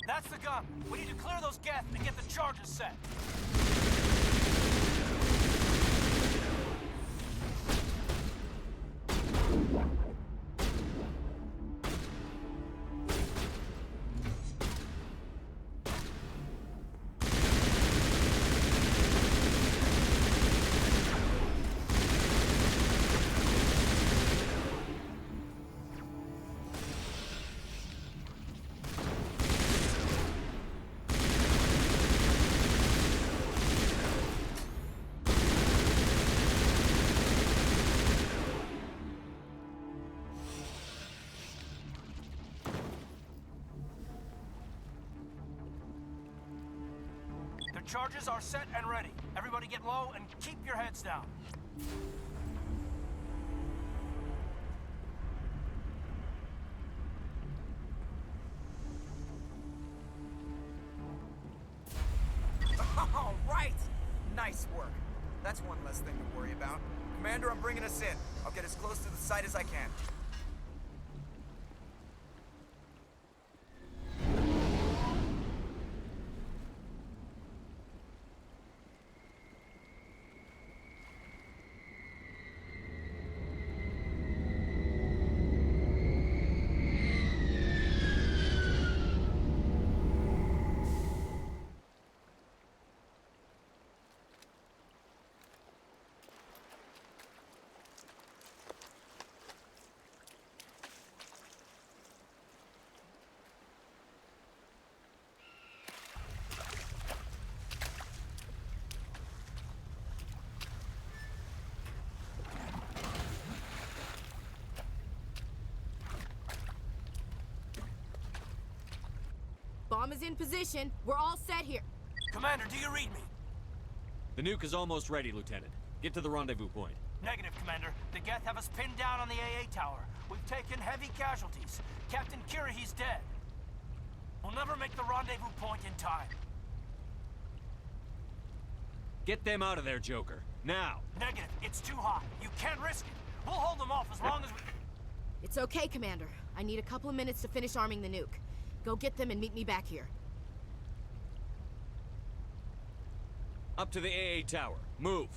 That's the gun. We need to clear those Geth and get the charges set. Charges are set and ready. Everybody get low and keep your heads down. All right! Nice work. That's one less thing to worry about. Commander, I'm bringing us in. I'll get as close to the site as I can. Bomb is in position. We're all set here. Commander, do you read me? The nuke is almost ready, Lieutenant. Get to the rendezvous point. Negative, Commander. The Geth have us pinned down on the AA tower. We've taken heavy casualties. Captain Kirahi's dead. We'll never make the rendezvous point in time. Get them out of there, Joker. Now! Negative. It's too hot. You can't risk it. We'll hold them off as long as we... It's okay, Commander. I need a couple of minutes to finish arming the nuke. Go get them and meet me back here. Up to the AA tower. Move!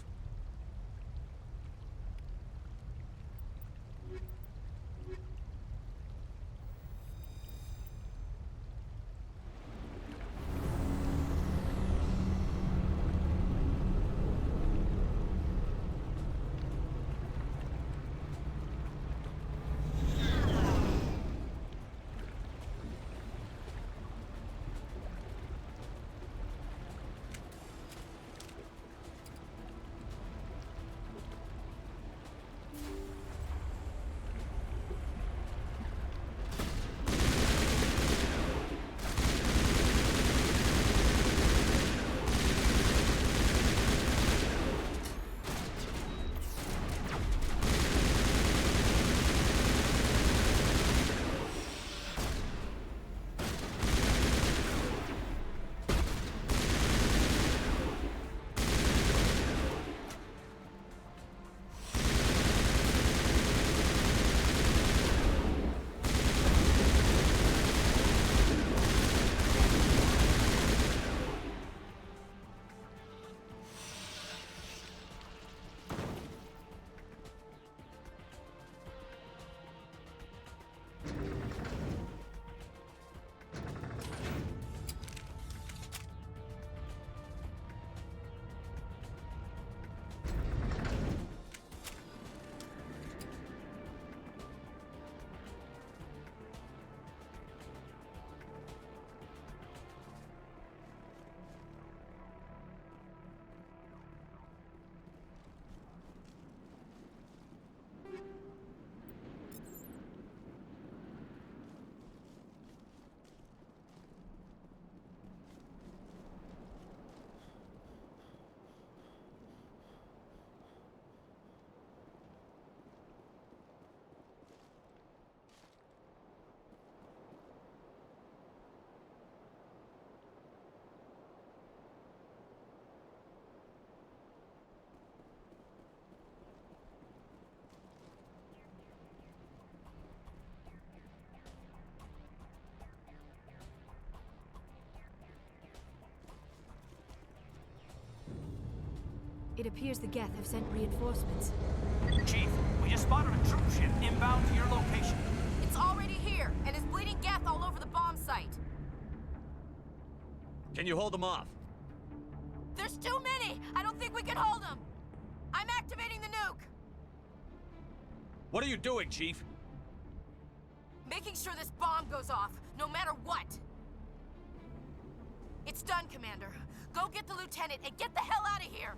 It appears the Geth have sent reinforcements. Chief, we just spotted a troop ship inbound to your location. It's already here, and is bleeding Geth all over the bomb site. Can you hold them off? There's too many! I don't think we can hold them! I'm activating the nuke! What are you doing, Chief? Making sure this bomb goes off, no matter what! It's done, Commander. Go get the lieutenant and get the hell out of here!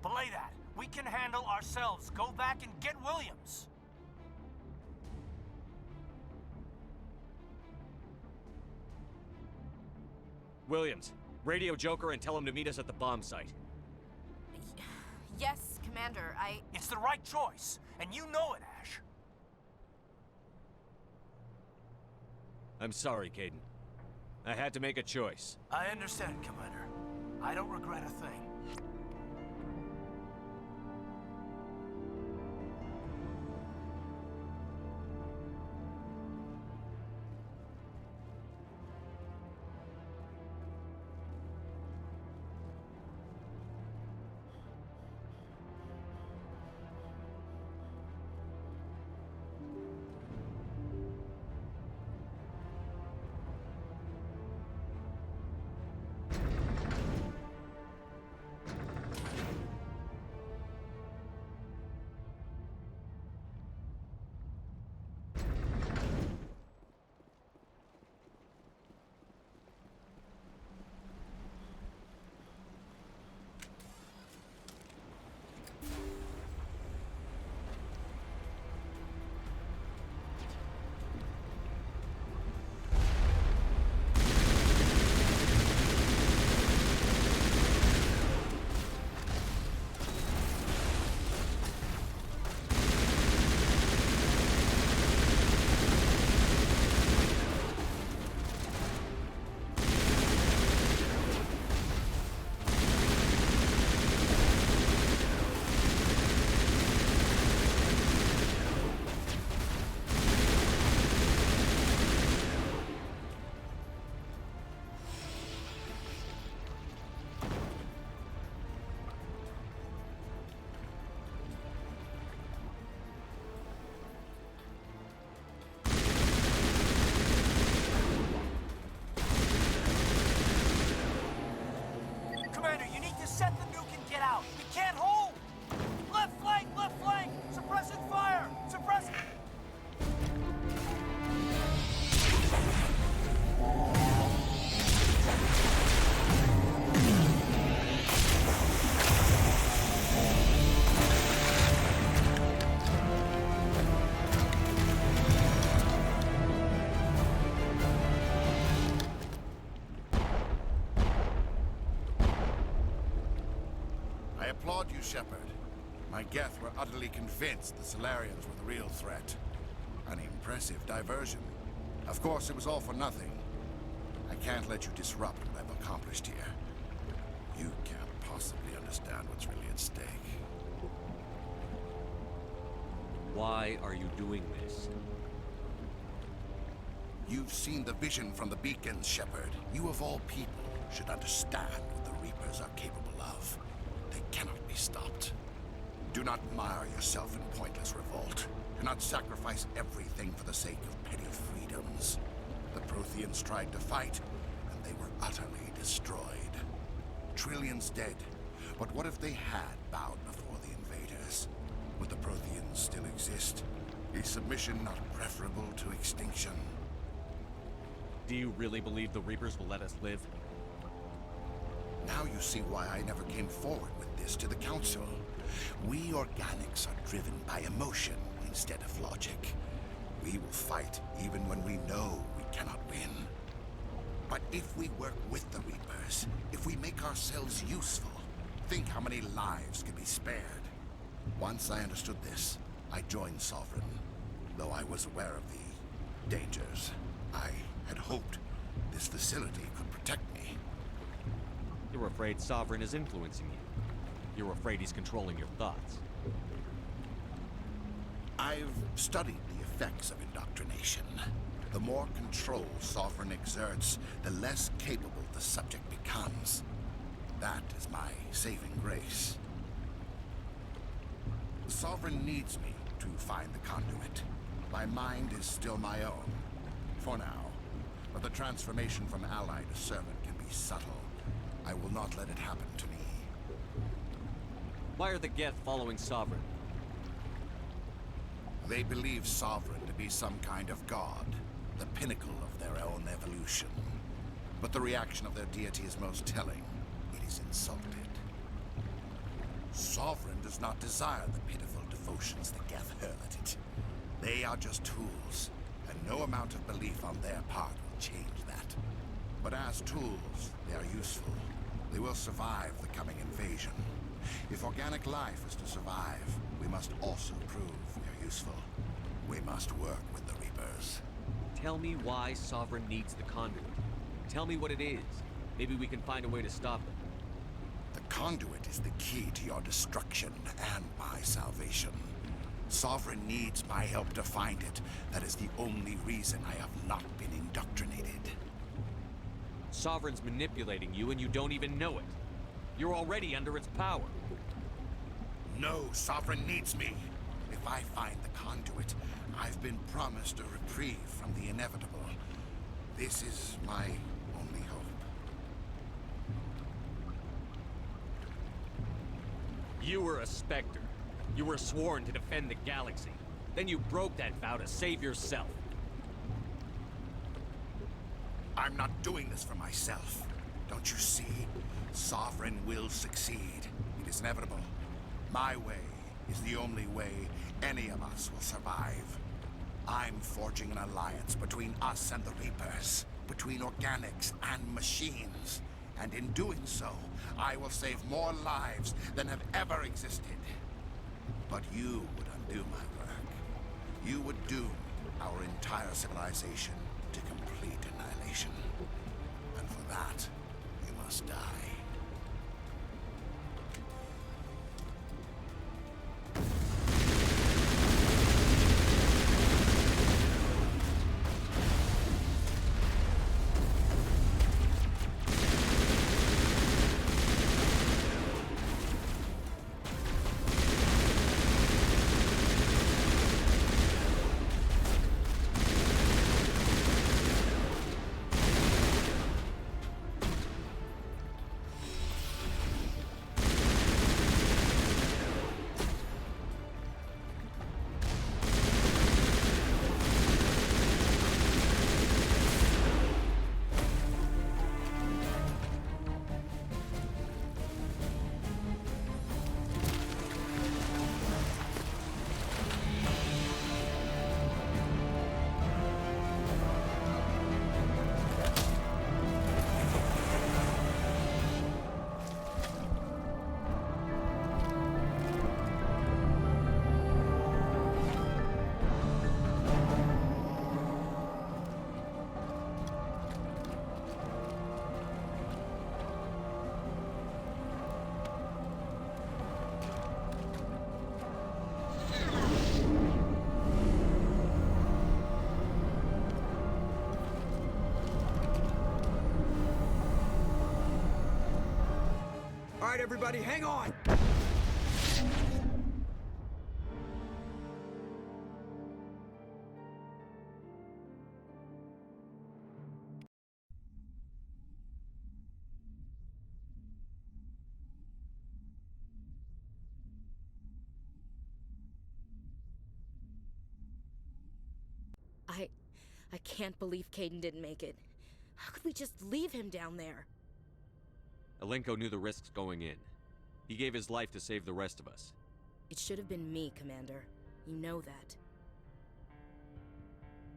Belay that. We can handle ourselves. Go back and get Williams. Williams, radio Joker and tell him to meet us at the bomb site. Yes, Commander, It's the right choice, and you know it, Ash. I'm sorry, Caden. I had to make a choice. I understand, Commander. I don't regret a thing. Commander, you need to set the nuke and get out. We can't hold! Left flank! Left flank! Suppressing fire! Suppressing... I applaud you, Shepard. My Geth were utterly convinced the Solarians were the real threat. An impressive diversion. Of course, it was all for nothing. I can't let you disrupt what I've accomplished here. You can't possibly understand what's really at stake. Why are you doing this? You've seen the vision from the beacons, Shepard. You of all people should understand what the Reapers are capable of. They cannot be stopped. Do not mire yourself in pointless revolt. Do not sacrifice everything for the sake of petty freedoms. The Protheans tried to fight, and they were utterly destroyed. Trillions dead. But what if they had bowed before the invaders? Would the Protheans still exist? Is submission not preferable to extinction? Do you really believe the Reapers will let us live? Now you see why I never came forward with this to the Council. We organics are driven by emotion instead of logic. We will fight even when we know we cannot win. But if we work with the Reapers, if we make ourselves useful, think how many lives could be spared. Once I understood this, I joined Sovereign, though I was aware of the dangers. I had hoped this facility could protect me. You're afraid Sovereign is influencing you. You're afraid he's controlling your thoughts. I've studied the effects of indoctrination. The more control Sovereign exerts, the less capable the subject becomes. That is my saving grace. The Sovereign needs me to find the conduit. My mind is still my own, for now. But the transformation from ally to servant can be subtle. I will not let it happen to me. Why are the Geth following Sovereign? They believe Sovereign to be some kind of god, the pinnacle of their own evolution. But the reaction of their deity is most telling. It is insulted. Sovereign does not desire the pitiful devotions the Geth hurl at it. They are just tools, and no amount of belief on their part will change that. But as tools, they are useful. They will survive the coming invasion. If organic life is to survive, we must also prove they're useful. We must work with the Reapers. Tell me why Sovereign needs the conduit. Tell me what it is. Maybe we can find a way to stop it. The conduit is the key to your destruction and my salvation. Sovereign needs my help to find it. That is the only reason I have not been indoctrinated. Sovereign's manipulating you and you don't even know it. You're already under its power. No, Sovereign needs me. If I find the conduit, I've been promised a reprieve from the inevitable. This is my only hope. You were a Spectre. You were sworn to defend the galaxy. Then you broke that vow to save yourself. I'm not doing this for myself. Don't you see? Sovereign will succeed. It is inevitable. My way is the only way any of us will survive. I'm forging an alliance between us and the Reapers, between organics and machines. And in doing so, I will save more lives than have ever existed. But you would undo my work. You would doom our entire civilization to complete annihilation. And for that, you must die. All right, everybody, hang on! I can't believe Caden didn't make it. How could we just leave him down there? Alenko knew the risks going in. He gave his life to save the rest of us. It should have been me, Commander. You know that.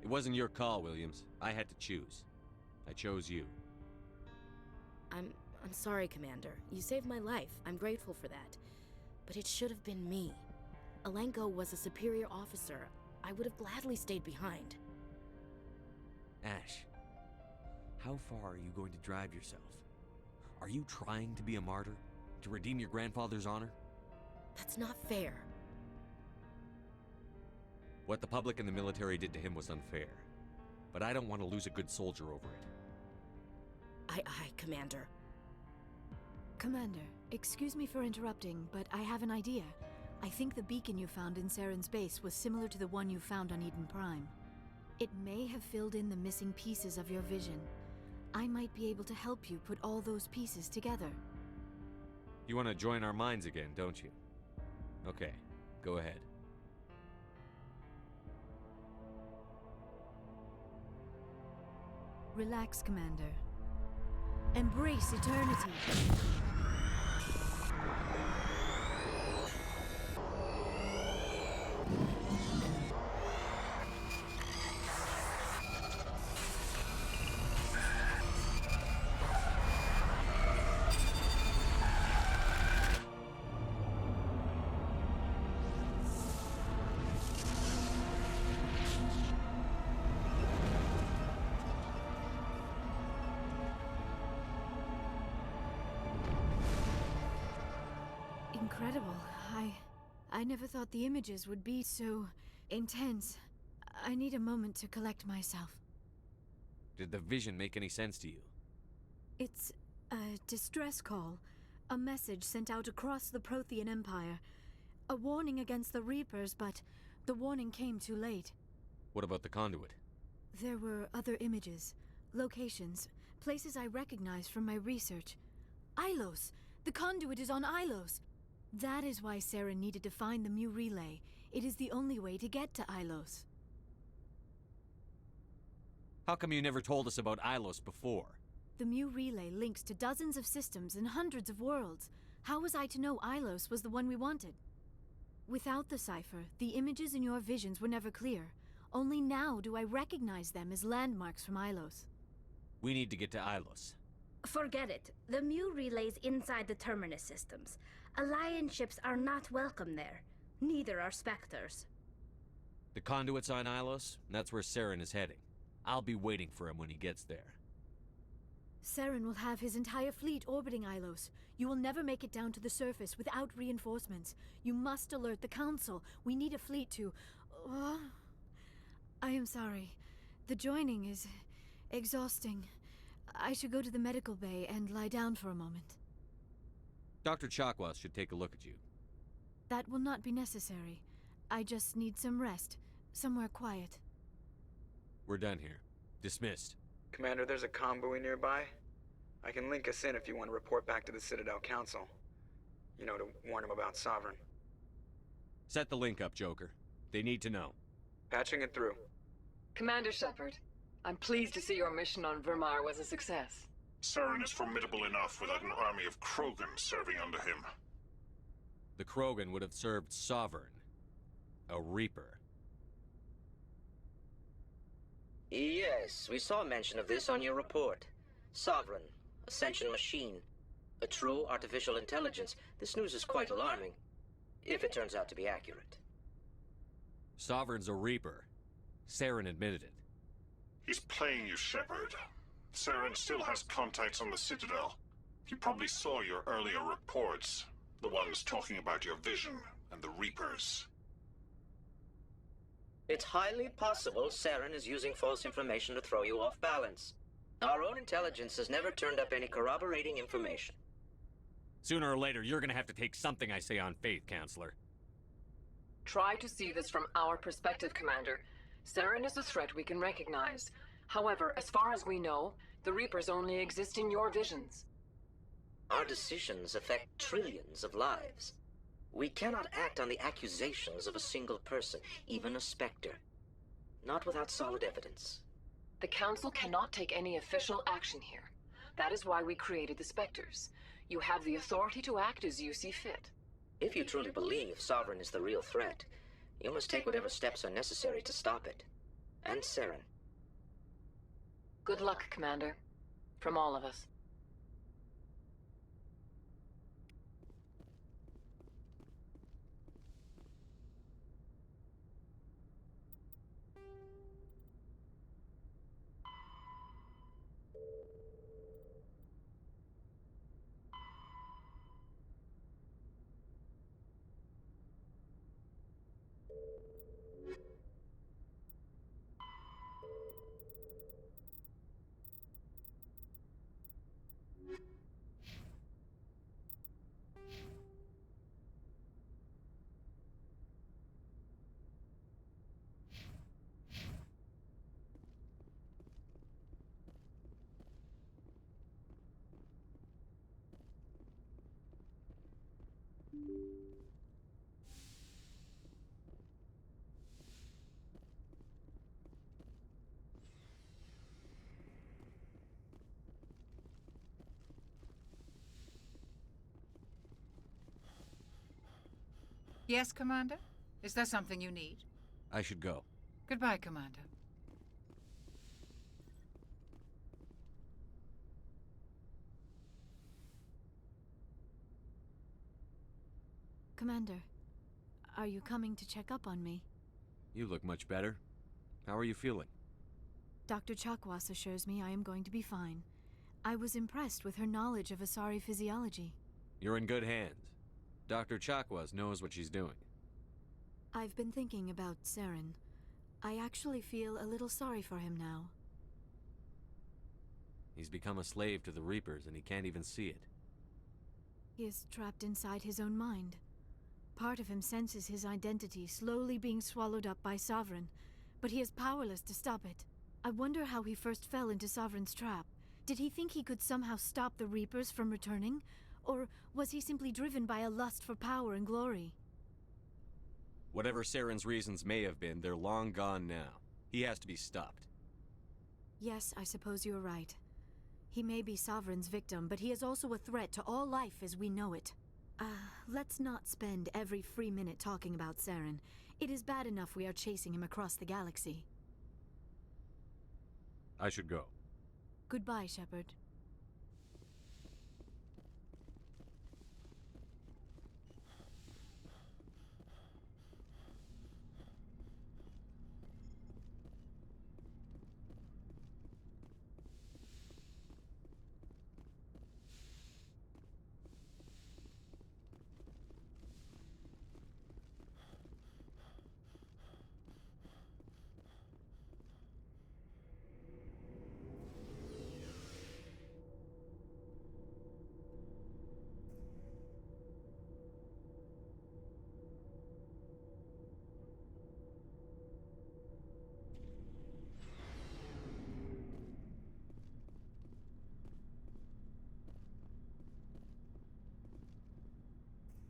It wasn't your call, Williams. I had to choose. I chose you. I'm sorry, Commander. You saved my life. I'm grateful for that. But it should have been me. Alenko was a superior officer. I would have gladly stayed behind. Ash, how far are you going to drive yourself? Are you trying to be a martyr? To redeem your grandfather's honor? That's not fair. What the public and the military did to him was unfair. But I don't want to lose a good soldier over it. Aye, Commander. Commander, excuse me for interrupting, but I have an idea. I think the beacon you found in Saren's base was similar to the one you found on Eden Prime. It may have filled in the missing pieces of your vision. I might be able to help you put all those pieces together. You want to join our minds again, don't you? Okay, go ahead. Relax, Commander. Embrace eternity. Incredible. I never thought the images would be so intense. I need a moment to collect myself. Did the vision make any sense to you? It's a distress call. A message sent out across the Prothean Empire. A warning against the Reapers, but the warning came too late. What about the conduit? There were other images, locations, places I recognized from my research. Ilos! The conduit is on Ilos! That is why Saren needed to find the Mu relay. It is the only way to get to Ilos. How come you never told us about Ilos before? The Mu relay links to dozens of systems and hundreds of worlds. How was I to know Ilos was the one we wanted? Without the cipher, the images in your visions were never clear. Only now do I recognize them as landmarks from Ilos. We need to get to Ilos. Forget it. The Mu relay's inside the Terminus systems. Alliance ships are not welcome there. Neither are Spectres. The conduit's on Ilos, and that's where Saren is heading. I'll be waiting for him when he gets there. Saren will have his entire fleet orbiting Ilos. You will never make it down to the surface without reinforcements. You must alert the Council. We need a fleet to... I am sorry. The joining is exhausting. I should go to the medical bay and lie down for a moment. Dr. Chakwas should take a look at you. That will not be necessary. I just need some rest. Somewhere quiet. We're done here. Dismissed. Commander, there's a convoy nearby. I can link us in if you want to report back to the Citadel Council. You know, to warn them about Sovereign. Set the link up, Joker. They need to know. Patching it through. Commander Shepard, I'm pleased to see your mission on Vermar was a success. Saren is formidable enough without an army of Krogan serving under him. The Krogan would have served Sovereign. A Reaper. Yes, we saw mention of this on your report. Sovereign, Ascension machine, a true artificial intelligence. This news is quite alarming, if it turns out to be accurate. Sovereign's a Reaper. Saren admitted it. He's playing you, Shepard. Saren still has contacts on the Citadel. He probably saw your earlier reports. The ones talking about your vision and the Reapers. It's highly possible Saren is using false information to throw you off balance. Our own intelligence has never turned up any corroborating information. Sooner or later, you're gonna have to take something I say on faith, Counselor. Try to see this from our perspective, Commander. Saren is a threat we can recognize. However, as far as we know, the Reapers only exist in your visions. Our decisions affect trillions of lives. We cannot act on the accusations of a single person, even a Spectre. Not without solid evidence. The Council cannot take any official action here. That is why we created the Spectres. You have the authority to act as you see fit. If you truly believe Sovereign is the real threat, you must take whatever steps are necessary to stop it. And Saren. Good luck, Commander. From all of us. Yes, Commander? Is there something you need? I should go. Goodbye, Commander. Commander, are you coming to check up on me? You look much better. How are you feeling? Dr. Chakwas assures me I am going to be fine. I was impressed with her knowledge of Asari physiology. You're in good hands. Dr. Chakwas knows what she's doing. I've been thinking about Saren. I actually feel a little sorry for him now. He's become a slave to the Reapers, and he can't even see it. He is trapped inside his own mind. Part of him senses his identity slowly being swallowed up by Sovereign, but he is powerless to stop it. I wonder how he first fell into Sovereign's trap. Did he think he could somehow stop the Reapers from returning? Or was he simply driven by a lust for power and glory? Whatever Saren's reasons may have been, they're long gone now. He has to be stopped. Yes, I suppose you're right. He may be Sovereign's victim, but he is also a threat to all life as we know it. Let's not spend every free minute talking about Saren. It is bad enough we are chasing him across the galaxy. I should go. Goodbye, Shepard.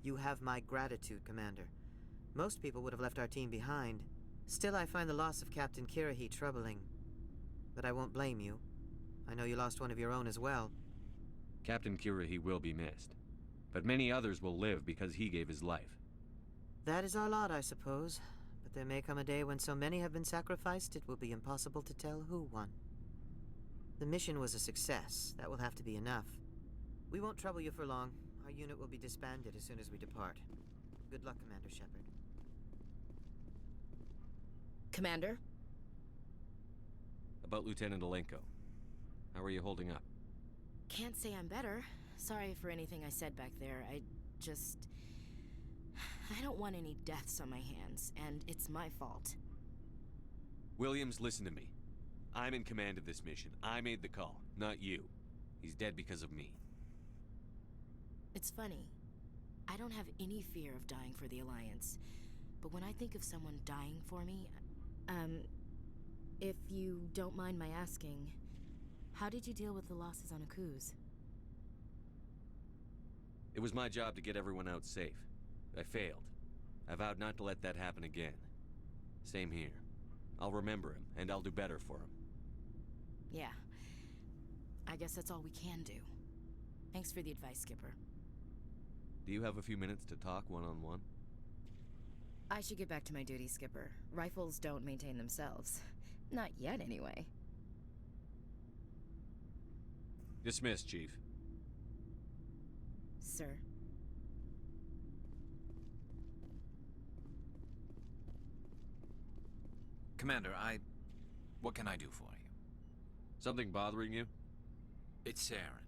You have my gratitude, Commander. Most people would have left our team behind. Still, I find the loss of Captain Kirahi troubling. But I won't blame you. I know you lost one of your own as well. Captain Kirahi will be missed. But many others will live because he gave his life. That is our lot, I suppose. But there may come a day when so many have been sacrificed, it will be impossible to tell who won. The mission was a success. That will have to be enough. We won't trouble you for long. Our unit will be disbanded as soon as we depart. Good luck, Commander Shepard. Commander? About Lieutenant Alenko. How are you holding up? Can't say I'm better. Sorry for anything I said back there. I don't want any deaths on my hands, and it's my fault. Williams, listen to me. I'm in command of this mission. I made the call, not you. He's dead because of me. It's funny. I don't have any fear of dying for the Alliance. But when I think of someone dying for me, if you don't mind my asking, how did you deal with the losses on Akuz? It was my job to get everyone out safe. I failed. I vowed not to let that happen again. Same here. I'll remember him, and I'll do better for him. Yeah. I guess that's all we can do. Thanks for the advice, Skipper. Do you have a few minutes to talk one-on-one? I should get back to my duty, Skipper. Rifles don't maintain themselves. Not yet, anyway. Dismissed, Chief. Sir. Commander, what can I do for you? Something bothering you? It's Saren.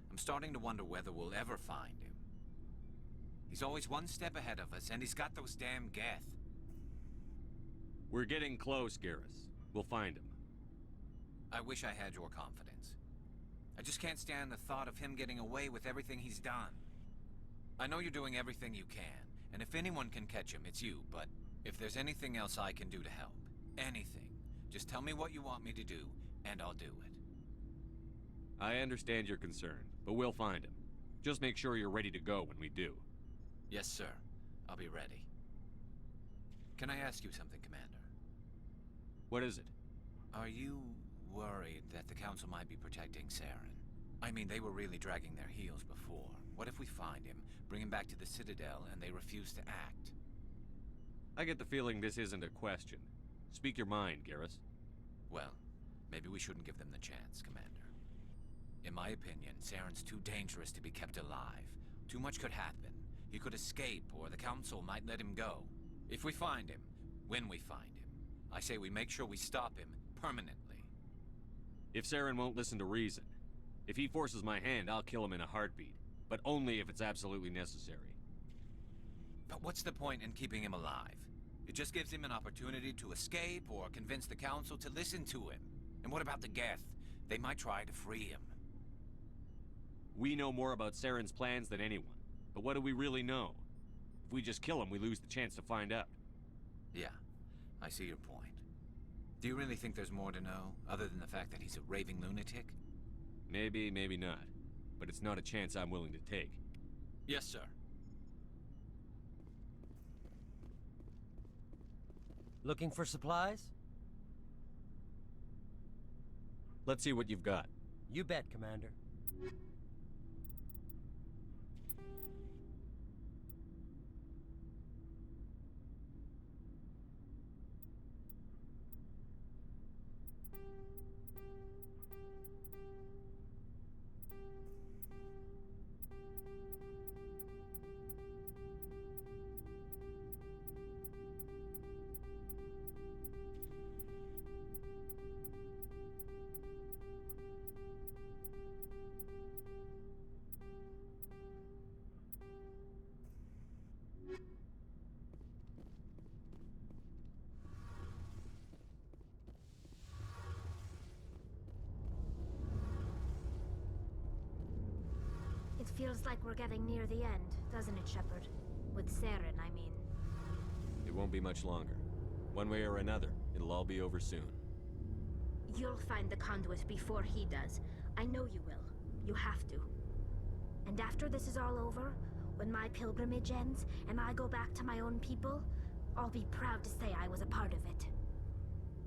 I'm starting to wonder whether we'll ever find him. He's always one step ahead of us, and he's got those damn Geth. We're getting close, Garrus. We'll find him. I wish I had your confidence. I just can't stand the thought of him getting away with everything he's done. I know you're doing everything you can, and if anyone can catch him, it's you, but if there's anything else I can do to help, anything, just tell me what you want me to do, and I'll do it. I understand your concern, but we'll find him. Just make sure you're ready to go when we do. Yes, sir. I'll be ready. Can I ask you something, Commander? What is it? Are you worried that the Council might be protecting Saren? I mean, they were really dragging their heels before. What if we find him, bring him back to the Citadel, and they refuse to act? I get the feeling this isn't a question. Speak your mind, Garrus. Well, maybe we shouldn't give them the chance, Commander. In my opinion, Saren's too dangerous to be kept alive. Too much could happen. He could escape, or the Council might let him go. If we find him, when we find him, I say we make sure we stop him permanently. If Saren won't listen to reason, if he forces my hand, I'll kill him in a heartbeat. But only if it's absolutely necessary. But what's the point in keeping him alive? It just gives him an opportunity to escape or convince the Council to listen to him. And what about the Geth? They might try to free him. We know more about Saren's plans than anyone. But what do we really know? If we just kill him, we lose the chance to find out. Yeah, I see your point. Do you really think there's more to know, other than the fact that he's a raving lunatic? Maybe, maybe not. But it's not a chance I'm willing to take. Yes, sir. Looking for supplies? Let's see what you've got. You bet, Commander. It feels like we're getting near the end, doesn't it, Shepard? With Saren, I mean. It won't be much longer. One way or another, it'll all be over soon. You'll find the conduit before he does. I know you will. You have to. And after this is all over, when my pilgrimage ends, and I go back to my own people, I'll be proud to say I was a part of it.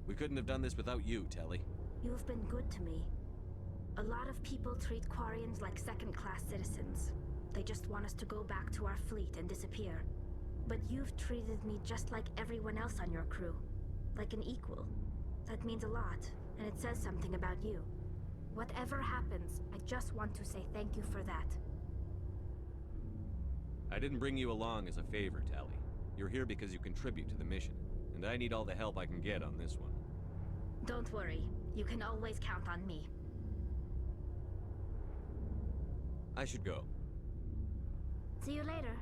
We couldn't have done this without you, Telly. You've been good to me. A lot of people treat Quarians like second-class citizens. They just want us to go back to our fleet and disappear. But you've treated me just like everyone else on your crew. Like an equal. That means a lot, and it says something about you. Whatever happens, I just want to say thank you for that. I didn't bring you along as a favor, Tally. You're here because you contribute to the mission, and I need all the help I can get on this one. Don't worry. You can always count on me. I should go. See you later.